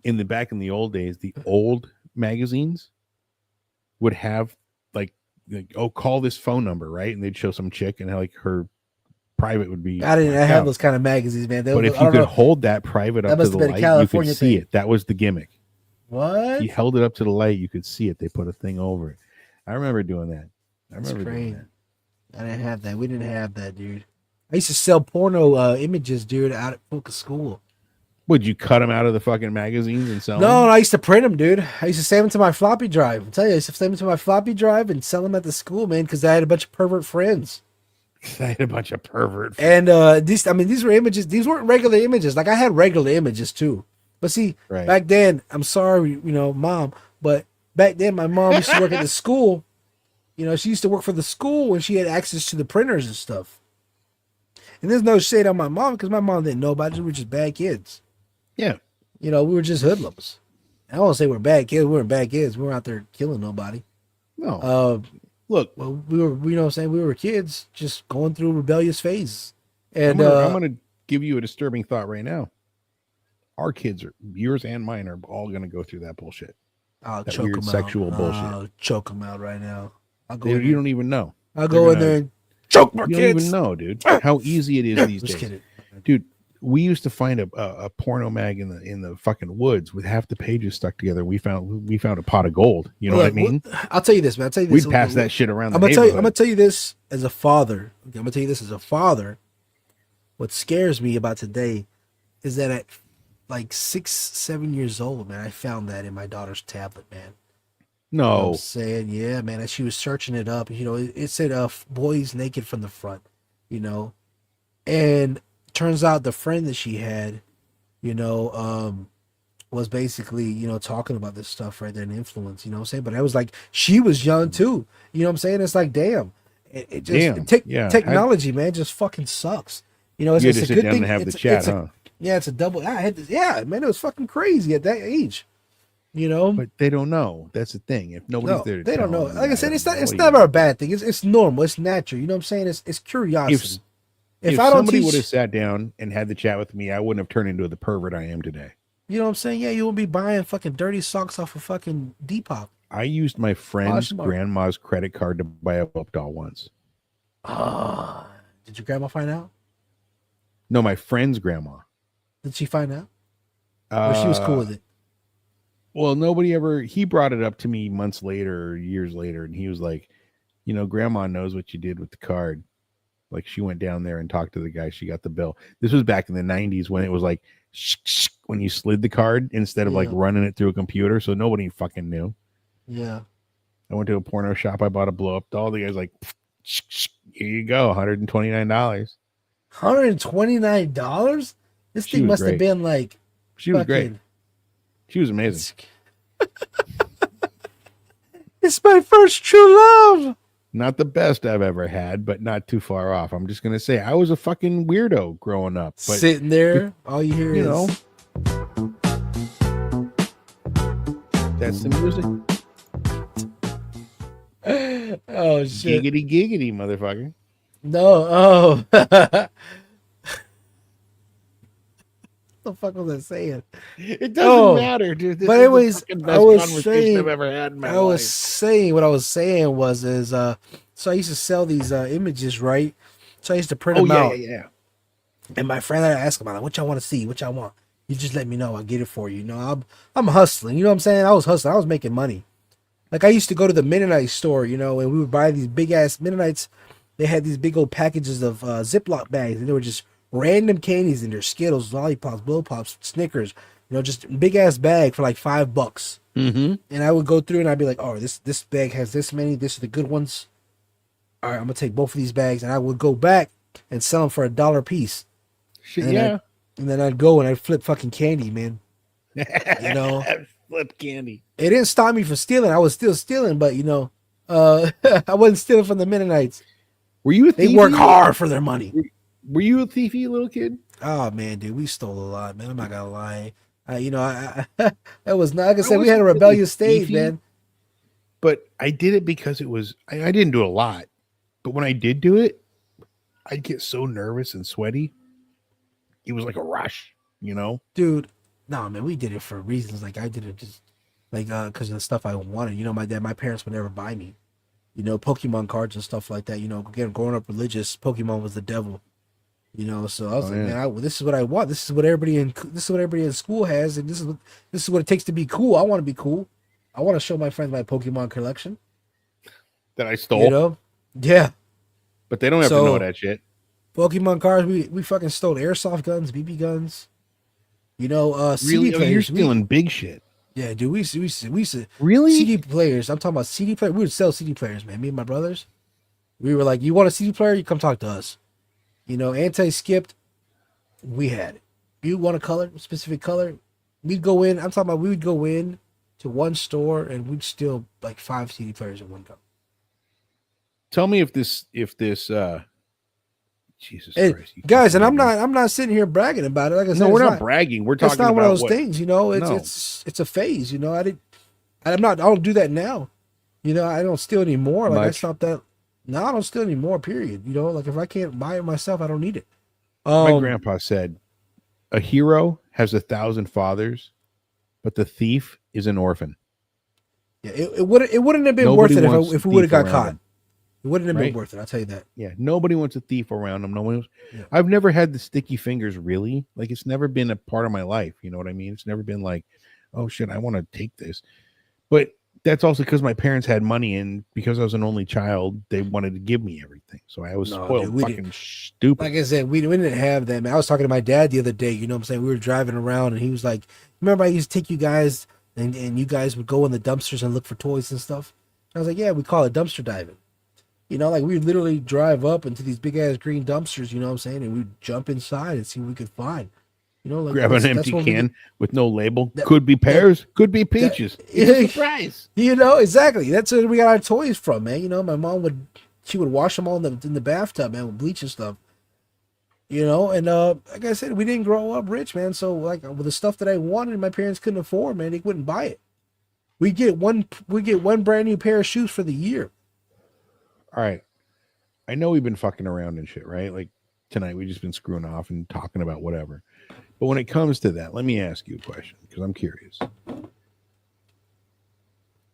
Back in the old days, the old magazines would have like, oh, call this phone number, right? And they'd show some chick and like her private would be. I didn't have out. those kind of magazines, man. But if you could hold that private up to the light, you could see it. That was the gimmick. What? If you held it up to the light, you could see it. They put a thing over it. I remember doing that. Doing that. I didn't have that. We didn't have that, dude. I used to sell porno images, dude, out at fucking school. Would you cut them out of the fucking magazines and sell them? No, I used to print them, dude. I used to save them to my floppy drive. I tell you, I used to save them to my floppy drive and sell them at the school, man, because I had a bunch of pervert friends. I had a bunch of pervert friends. And these were images. These weren't regular images. Like I had regular images too. But see, back then, I'm sorry, you know, mom, but back then my mom used to work at the school. You know, she used to work for the school when she had access to the printers and stuff. And there's no shade on my mom because my mom didn't know about it. We were just bad kids. Yeah. You know, we were just hoodlums. I don't want to say we're bad kids. We weren't bad kids. We weren't out there killing nobody. No. Look. Well, we were, you know what I'm saying? We were kids just going through rebellious phases. And I'm going to give you a disturbing thought right now. Our kids yours and mine are all going to go through that bullshit. I'll that choke weird them sexual out. bullshit. I'll choke them out right now. You don't even know. I'll go in there and choke my kids. You don't even know, dude. How easy it is these days. Kidding. Dude, we used to find a porno mag in the fucking woods with half the pages stuck together. We found a pot of gold. You know what I mean? I'll tell you this, man. We'd pass that shit around. I'm gonna tell you this as a father. What scares me about today is that at like 6, 7 years old, man, I found that in my daughter's tablet, man. No. You know what I'm saying, yeah, man. As she was searching it up, you know, it said boys naked from the front, you know. And turns out the friend that she had, you know, was basically, you know, talking about this stuff right there, and influence, you know what I'm saying? But I was like, she was young too. You know what I'm saying? It's like, damn. Technology, man, just fucking sucks. You know, it's a good thing. And have the chat, huh? Yeah, it's a double. Yeah, man, it was fucking crazy at that age. You know, but they don't know. That's the thing. If nobody's there, they don't know. Like I said, it's never a bad thing. It's normal. It's natural. You know what I'm saying? It's curiosity. If somebody would have sat down and had the chat with me, I wouldn't have turned into the pervert I am today. You know what I'm saying? Yeah, you won't be buying fucking dirty socks off of fucking Depop. I used my friend's grandma's credit card to buy a Boop doll once. Did your grandma find out? No, my friend's grandma. Did she find out? Or she was cool with it? Well, he brought it up to me months later or years later, and he was like, you know, grandma knows what you did with the card. Like, she went down there and talked to the guy. She got the bill. This was back in the 90s when it was like, when you slid the card instead of like running it through a computer. So nobody fucking knew. Yeah. I went to a porno shop. I bought a blow up doll. The guy's like, here you go, $129. $129? This thing must have been like. She was great. She was amazing. It's my first true love. Not the best I've ever had, but not too far off. I'm just going to say I was a fucking weirdo growing up. But sitting there, all you hear is. That's the music. Oh shit. Giggity giggity, motherfucker. No. Oh. What the fuck was I saying? It doesn't Oh. matter, dude. This But is the anyways, fucking I best was conversation I've saying ever had in my I was life. saying what I was saying was is so I used to sell these images, right? So I used to print Oh them yeah, yeah, out. yeah. And my friend, I ask him, I'm like, what y'all want to see? What y'all want? You just let me know. I'll get it for you. You know, I'm hustling. You know what I'm saying? I was hustling. I was making money. Like I used to go to the Mennonite store, you know, and we would buy these big ass Mennonites. They had these big old packages of Ziploc bags, and they were just random candies in there, Skittles, lollipops, blow pops, Snickers. You know, just big ass bag for like $5. Mm-hmm. And I would go through and I'd be like, oh, this bag has this many. This are the good ones. All right, I'm gonna take both of these bags, and I would go back and sell them for $1 a piece. Shit, And then yeah. I'd go and I'd flip fucking candy, man. You know, Flip candy. it didn't stop me from stealing. I was still stealing, but you know, I wasn't stealing from the Mennonites. Were you a They thief? work hard for their money. Were you a thiefy little kid? Oh man, dude, we stole a lot, man. I'm not gonna lie. You know, that was not. Like I said, we had a wasn't really rebellious stage, thiefy, man. but I did it because it was. I didn't do a lot, but when I did do it, I'd get so nervous and sweaty. It was like a rush, you know. Dude, no, man, we did it for reasons. Like I did it just like because of the stuff I wanted. You know, my parents would never buy me. You know, Pokemon cards and stuff like that. You know, again, growing up religious, Pokemon was the devil. You know, so I was Oh like, yeah. man, this is what I want. This is what everybody in school has, and this is what it takes to be cool. I want to be cool. I want to show my friends my Pokemon collection. That I You stole, know, yeah. but they don't have to know So that shit. Pokemon cards, we fucking stole airsoft guns, BB guns. You know, CD Really? Oh, you're players. stealing big shit. Yeah, dude, we used to Really? CD players. I'm talking about CD players. We would sell CD players, man. Me and my brothers. We were like, you want a CD player? You come talk to us. You know, anti-skipped. We had it. You want a color, a specific color? We'd go in. I'm talking about we would go in to one store and we'd steal like 5 CD players in one go. Tell me if this Jesus And Christ, you guys, fucking and idiot. I'm not sitting here bragging about it. Like I said, No, we're it's not not. bragging. We're It's talking not one of about those what. things, you know. No. It's a phase, you know. I'm not. I don't do that now. You know, I don't steal anymore. Like I Much. stopped that. No, I don't steal anymore. Period. You know, like if I can't buy it myself, I don't need it. My Um, grandpa said, "A hero has 1,000 fathers, but the thief is an orphan." yeah, it wouldn't have been worth Nobody it wants if a we would have thief got around caught. him, It wouldn't have been right? worth it. I'll tell you that. Yeah, nobody wants a thief around him. No one. Yeah. I've never had the sticky fingers. Really, like it's never been a part of my life. You know what I mean? It's never been like, oh shit, I want to take this. But that's also because my parents had money, and because I was an only child, they wanted to give me everything. So I was No, spoiled, dude, we fucking didn't. stupid. Like I said, we didn't have that, man. I was talking to my dad the other day. You know what I'm saying? We were driving around, and he was like, "Remember, I used to take you guys, and you guys would go in the dumpsters and look for toys and stuff." And I was like, "Yeah, we call it dumpster diving." You know, like we would literally drive up into these big ass green dumpsters. You know what I'm saying? And we'd jump inside and see what we could find. You know, like Grab an that's empty what we can with no label. that Could be that pears, could be that. peaches. It's a surprise. You know, exactly. That's where we got our toys from, man. You know, my mom she would wash them all in the bathtub, man, with bleach and stuff. You know, and like I said, we didn't grow up rich, man. So like with the stuff that I wanted, my parents couldn't afford, man. They wouldn't buy it. We get one brand new pair of shoes for the year. All right. I know we've been fucking around and shit, right? Like tonight we just been screwing off and talking about whatever. But when it comes to that, let me ask you a question because I'm curious.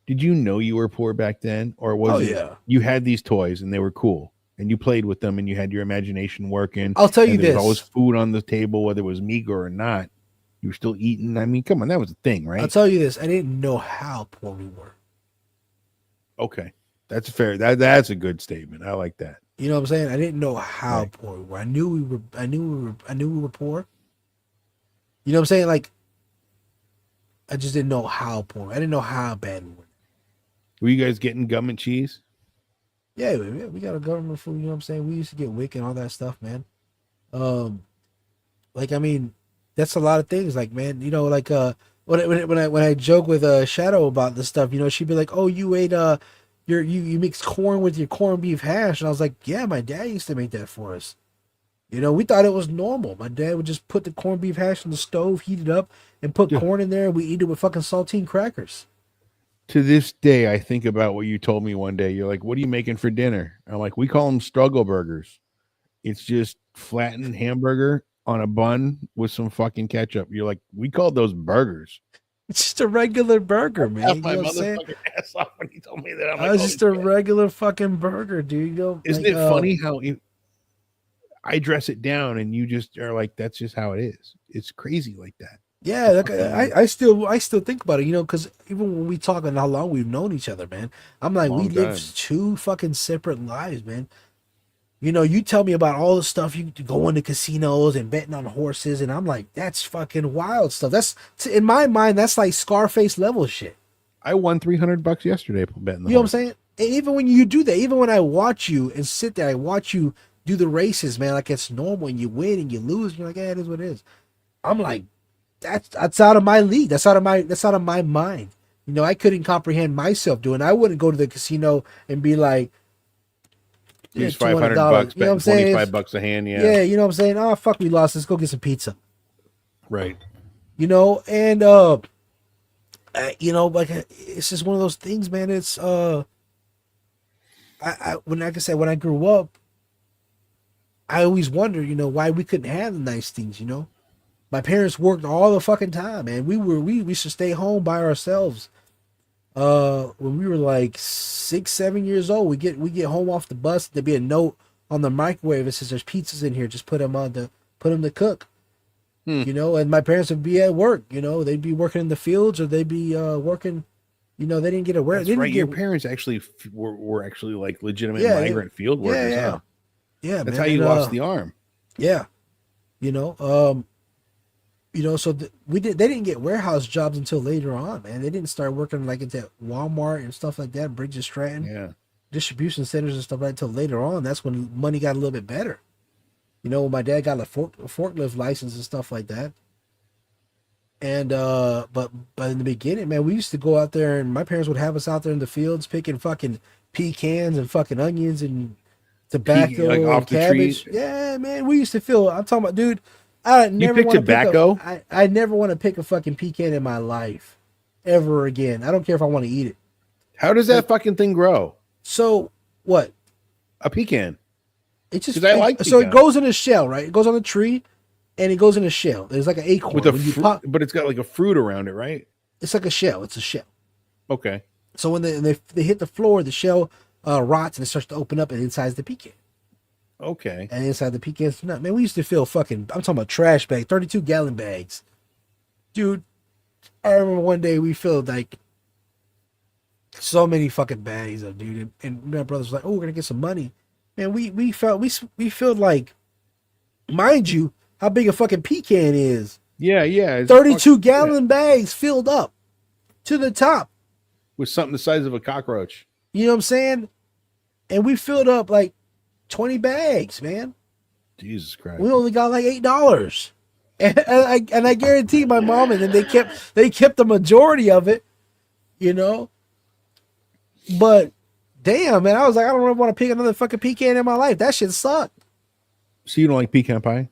Did you know you were poor back then, or was it Yeah. you had these toys and they were cool and you played with them and you had your imagination working? I'll tell you and there was always this. food on the table, whether it was meager or not. You were still eating. I mean, come on, that was a thing, I'll right? tell you this. I didn't know how poor we were. Okay, that's fair. That's a good statement. I like that. You know what I'm saying? I didn't know how Right. poor we were. I knew we were poor. You know what I'm saying? Like I just didn't know how poor. I didn't know how bad we were. Were you guys getting gum and cheese? Yeah, we got a government food. You know what I'm saying? We used to get WIC and all that stuff, man. Um, like I mean, that's a lot of things. Like man, you know, like when I joke with Shadow about this stuff, you know, she'd be like, "Oh, you ate you mix corn with your corned beef hash," and I was like, "Yeah, my dad used to make that for us." You know, we thought it was normal. My dad would just put the corned beef hash on the stove, heat it up, and put Yeah. corn in there, and we eat it with fucking saltine crackers. To this day, I think about what you told me one day. You're like, "What are you making for dinner?" I'm like, "We call them struggle burgers. It's just flattened hamburger on a bun with some fucking ketchup." You're like, "We called those burgers." It's just a regular burger, Laughed man. You my know what I'm saying? motherfucking ass off when he told me that. I'm like, It's "Holy just a shit!" regular fucking burger, dude. You know, Isn't it funny how I dress it down and you just are like, "That's just how it is." It's crazy like that. yeah, The like fucking I still think about it, you know, because even when we talk and how long we've known each other, man, I'm like, we long live time. two fucking separate lives, man. You know, you tell me about all the stuff you go into casinos and betting on horses, and I'm like, that's fucking wild stuff. That's in my mind, that's like Scarface level shit. I won $300 yesterday betting the You know what I'm horses. saying? And even when you do that, even when I watch you and sit there, I watch you do the races, man, like it's normal, and you win and you lose, and you're like, yeah, it is what it is. I'm like, that's out of my league. That's out of my mind. You know, I couldn't comprehend myself doing. I wouldn't go to the casino and be like, yeah, Here's $200. $500 You know what I'm betting saying? 25 bucks a hand. Yeah, Yeah, you know what I'm saying? Oh fuck, we lost. Let's go get some pizza. right. You know, and you know, like it's just one of those things, man. It's when like I said, when I grew up, I always wondered, you know, why we couldn't have the nice things. You know, my parents worked all the fucking time, man. We should stay home by ourselves. When we were like 6, 7 years old, we get home off the bus. There'd be a note on the microwave that says, "There's pizzas in here. Just put them to cook." Hmm. You know, and my parents would be at work. You know, they'd be working in the fields or they'd be working. You know, they didn't get aware. That's They didn't right. Your get. parents actually were actually like legitimate Yeah, migrant field yeah, workers, yeah, huh? yeah, That's how man. you And lost the arm. yeah, you know, so we did. They didn't get warehouse jobs until later on, man. They didn't start working like into Walmart and stuff like that, Bridges Stratton, Yeah. distribution centers and stuff like that. Until later on, that's when money got a little bit better. You know, when my dad got a forklift license and stuff like that. And but in the beginning, man, we used to go out there, and my parents would have us out there in the fields picking fucking pecans and fucking onions and Peak like tobacco and off the tree. cabbage. Yeah, man, we used to feel. I'm talking about, dude. I You never pick want to pick a. tobacco? I never want to pick a fucking pecan in my life, ever again. I don't care if I want to eat it. How does Like that fucking thing grow? so, what? A pecan. It just Because I like so it pecans. goes in a shell, right? It goes on a tree, and it goes in a shell. There's like an acorn. With a When you fruit, pop, but it's got like a fruit around it, right? it's like a shell. It's a shell. Okay. So when they hit the floor, the shell rots and it starts to open up, and inside's the pecan. Okay. And inside the pecan's nut. Man, we used to fill fucking. I'm talking about trash bags, 32-gallon bags, dude. I remember one day we filled like so many fucking bags of dude, and my brother's like, "Oh, we're gonna get some money." Man, we filled like, mind you, how big a fucking pecan is. Yeah, yeah. It's 32 fucking yeah. gallon bags filled up to the top. With something the size of a cockroach. You know what I'm saying? And we filled up like 20 bags, man. Jesus Christ. We only got like $8. And I guarantee my mom and then they kept the majority of it, you know. But damn, man, I was like, I don't really want to pick another fucking pecan in my life. That shit sucked. So you don't like pecan pie?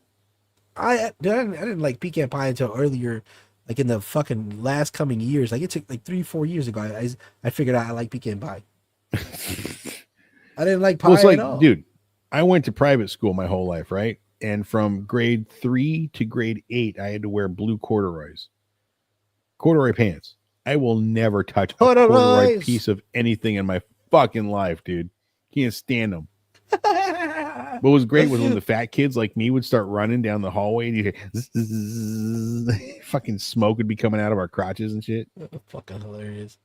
I didn't like pecan pie until earlier, like in the fucking last coming years. Like it took like 3-4 years ago. I figured out I like pecan pie. I didn't like pie Well, it's at like, all. dude, I went to private school my whole life, right? And from grade 3 to grade 8, I had to wear blue corduroy pants. I will never touch a corduroy Corduroys. piece of anything in my fucking life, dude. Can't stand them. What was great was when the fat kids like me would start running down the hallway and you hear fucking smoke would be coming out of our crotches and shit. Fucking hilarious.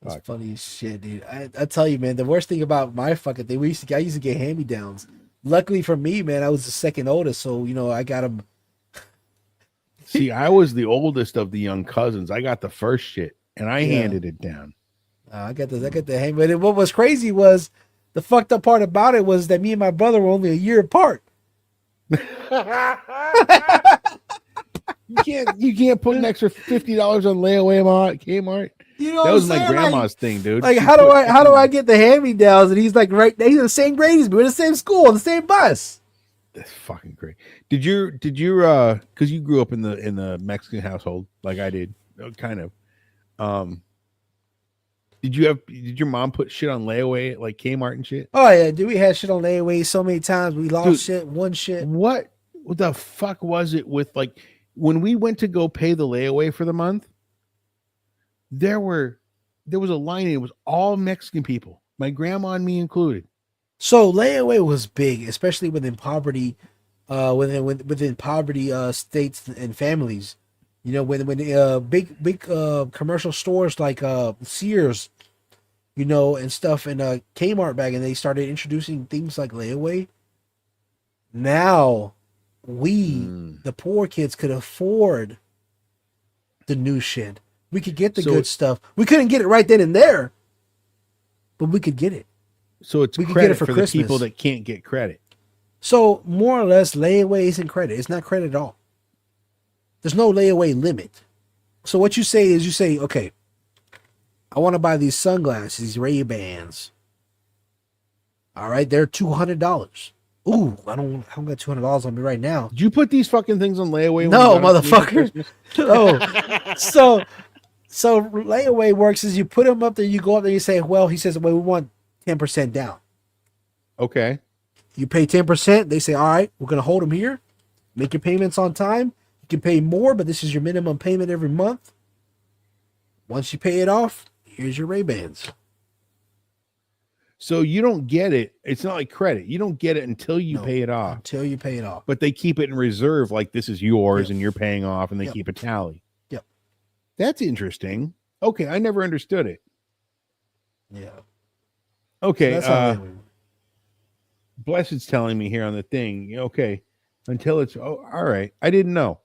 That's Fuck. funny as shit, dude. I tell you, man, the worst thing about my fucking thing, I used to get hand-me-downs. Luckily for me, man, I was the second oldest, so you know I got them. See, I was the oldest of the young cousins. I got the first shit and I Yeah. handed it down. I got the hang. But what was crazy was the fucked up part about it was that me and my brother were only a year apart. You can't put an extra $50 on layaway at Kmart. You know That what was I'm my saying? grandma's thing, dude. Like She how put do I get the hand-me-downs? And he's like right he's in the same grade as me. We're in the same school, on the same bus. That's fucking great. Did you because you grew up in the Mexican household like I did, kind of. Did your mom put shit on layaway at like Kmart and shit? Oh yeah, dude, we had shit on layaway so many times. We lost Dude, shit, won shit. What the fuck was it with like when we went to go pay the layaway for the month? There was a line and it was all Mexican people, my grandma and me included. So layaway was big, especially within poverty, within poverty states and families. You know, when big commercial stores like Sears, you know, and stuff, and Kmart back, and they started introducing things like layaway. Now, the poor kids, could afford the new shit. We could get the good stuff. We couldn't get it right then and there, but we could get it. So it's we could credit get it for the Christmas. people that can't get credit. So more or less, layaway isn't credit. It's not credit at all. There's no layaway limit. So what you say is, okay, I want to buy these sunglasses, these Ray-Bans. All right, they're $200. Ooh, I don't got $200 on me right now. Did you put these fucking things on layaway? No, motherfucker. No. So layaway works is you put them up there, you go up there, you say, well, he says, well, we want 10% down. Okay. You pay 10%. They say, all right, we're going to hold them here. Make your payments on time. You can pay more, but this is your minimum payment every month. Once you pay it off, here's your Ray-Bans. So you don't get it. It's not like credit. You don't get it until you pay it off. Until you pay it off. But they keep it in reserve like this is yours Yep. and you're paying off, and they Yep. keep a tally. Yep. That's interesting. Okay, I never understood it. Yeah. Okay. So that's how layaway works. Blessed's telling me here on the thing. Okay, until it's all right. I didn't know.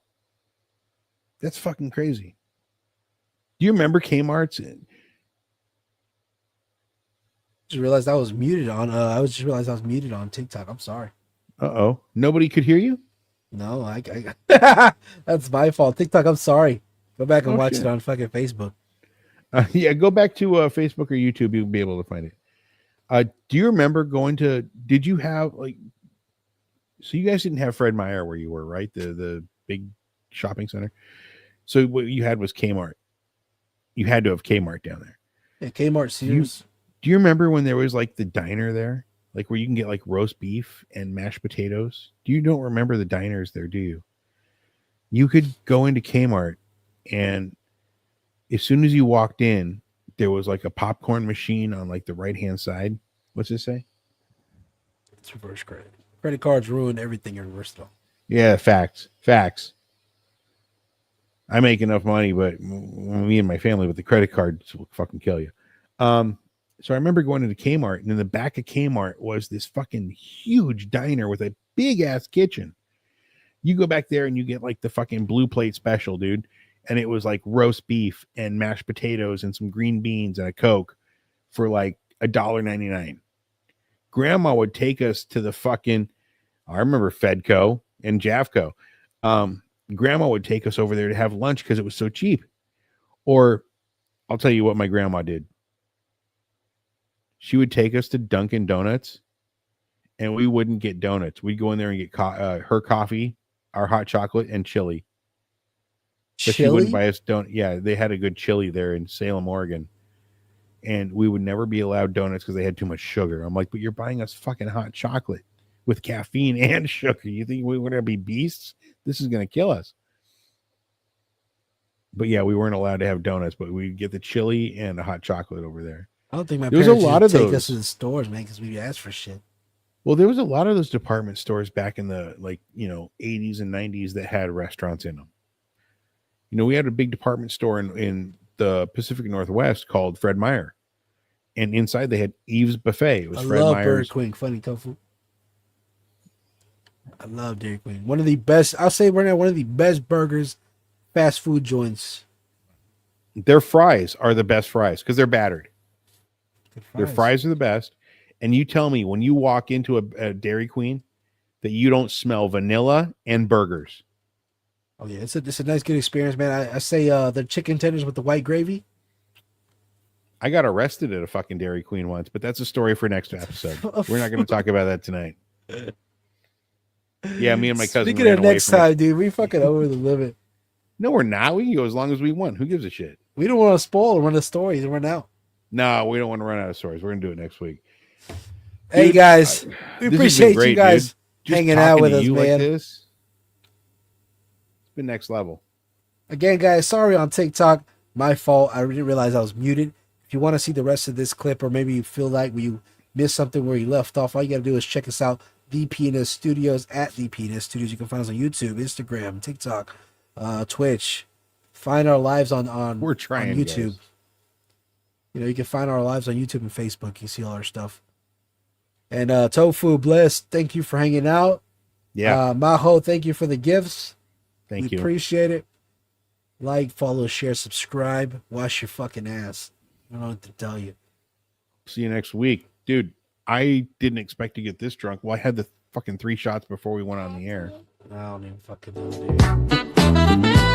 That's fucking crazy. Do you remember Kmart's? Just realized I was muted on. I was muted on TikTok. I'm sorry. Nobody could hear you. No, I that's my fault. TikTok. I'm sorry. Go back and watch shit. it on fucking Facebook. Yeah, go back to Facebook or YouTube. You'll be able to find it. Do you remember did you have like, so you guys didn't have Fred Meyer where you were, right? The big shopping center. So what you had was Kmart. You had to have Kmart down there. Yeah, Kmart, Sears. Do you remember when there was like the diner there? Like where you can get like roast beef and mashed potatoes? You don't remember the diners there, do you? You could go into Kmart, and as soon as you walked in, there was like a popcorn machine on like the right-hand side. What's it say? It's reverse credit. Credit cards ruin everything in reverse though. Yeah, facts. I make enough money, but me and my family with the credit cards will fucking kill you. So I remember going into Kmart, and in the back of Kmart was this fucking huge diner with a big ass kitchen. You go back there and you get like the fucking blue plate special, dude. And it was like roast beef and mashed potatoes and some green beans and a Coke for like $1.99. Grandma would take us to the fucking, I remember Fedco and Javco. Grandma would take us over there to have lunch because it was so cheap. Or I'll tell you what my grandma did. She would take us to Dunkin' Donuts, and we wouldn't get donuts. We'd go in there and get her coffee, our hot chocolate, and chili. But she wouldn't buy us donut. Yeah, they had a good chili there in Salem, Oregon. And we would never be allowed donuts because they had too much sugar. I'm like, but you're buying us fucking hot chocolate with caffeine and sugar. You think we're going to be beasts? This is going to kill us. But yeah, we weren't allowed to have donuts, but we'd get the chili and the hot chocolate over there. I don't think my There was parents a lot used to of take those. us to the stores, man, because we asked for shit. Well, there was a lot of those department stores back in the 80s and 90s that had restaurants in them. You know, we had a big department store in the Pacific Northwest called Fred Meyer. And inside they had Eve's Buffet. It was Fred love Meyer's. Dairy Queen, funny tofu. I love Dairy Queen. One of the best, I'll say right now, one of the best burgers, fast food joints. Their fries are the best fries because they're battered. Their fries are the best. And you tell me when you walk into a Dairy Queen that you don't smell vanilla and burgers. Oh yeah, it's a nice good experience, man. I say the chicken tenders with the white gravy. I got arrested at a fucking Dairy Queen once, but that's a story for next episode. We're not going to talk about that tonight. Yeah, me and my cousin. Speaking of next time, dude, we fucking over the limit. No, we're not. We can go as long as we want. Who gives a shit? We don't want to spoil or run the stories and run out. No, we don't want to run out of stories. We're gonna do it next week. Hey Dude, guys, we this has been appreciate great, you guys dude. Just hanging out talking with to us, you man. like this, it's been next level. Again, guys, sorry on TikTok. My fault. I didn't realize I was muted. If you want to see the rest of this clip, or maybe you feel like you missed something where you left off, all you got to do is check us out, the PNS Studios, at the PNS Studios. You can find us on YouTube, Instagram, TikTok, Twitch. Find our lives on We're on trying, YouTube. guys. You know, you can find our lives on YouTube and Facebook. You can see all our stuff. And Tofu Bliss, thank you for hanging out. Yeah, Maho, thank you for the gifts. thank We you. appreciate it. Like, follow, share, subscribe. Wash your fucking ass. I don't know what to tell you. See you next week, dude. I didn't expect to get this drunk. Well, I had the fucking 3 shots before we went on the air. I don't even fucking know, dude.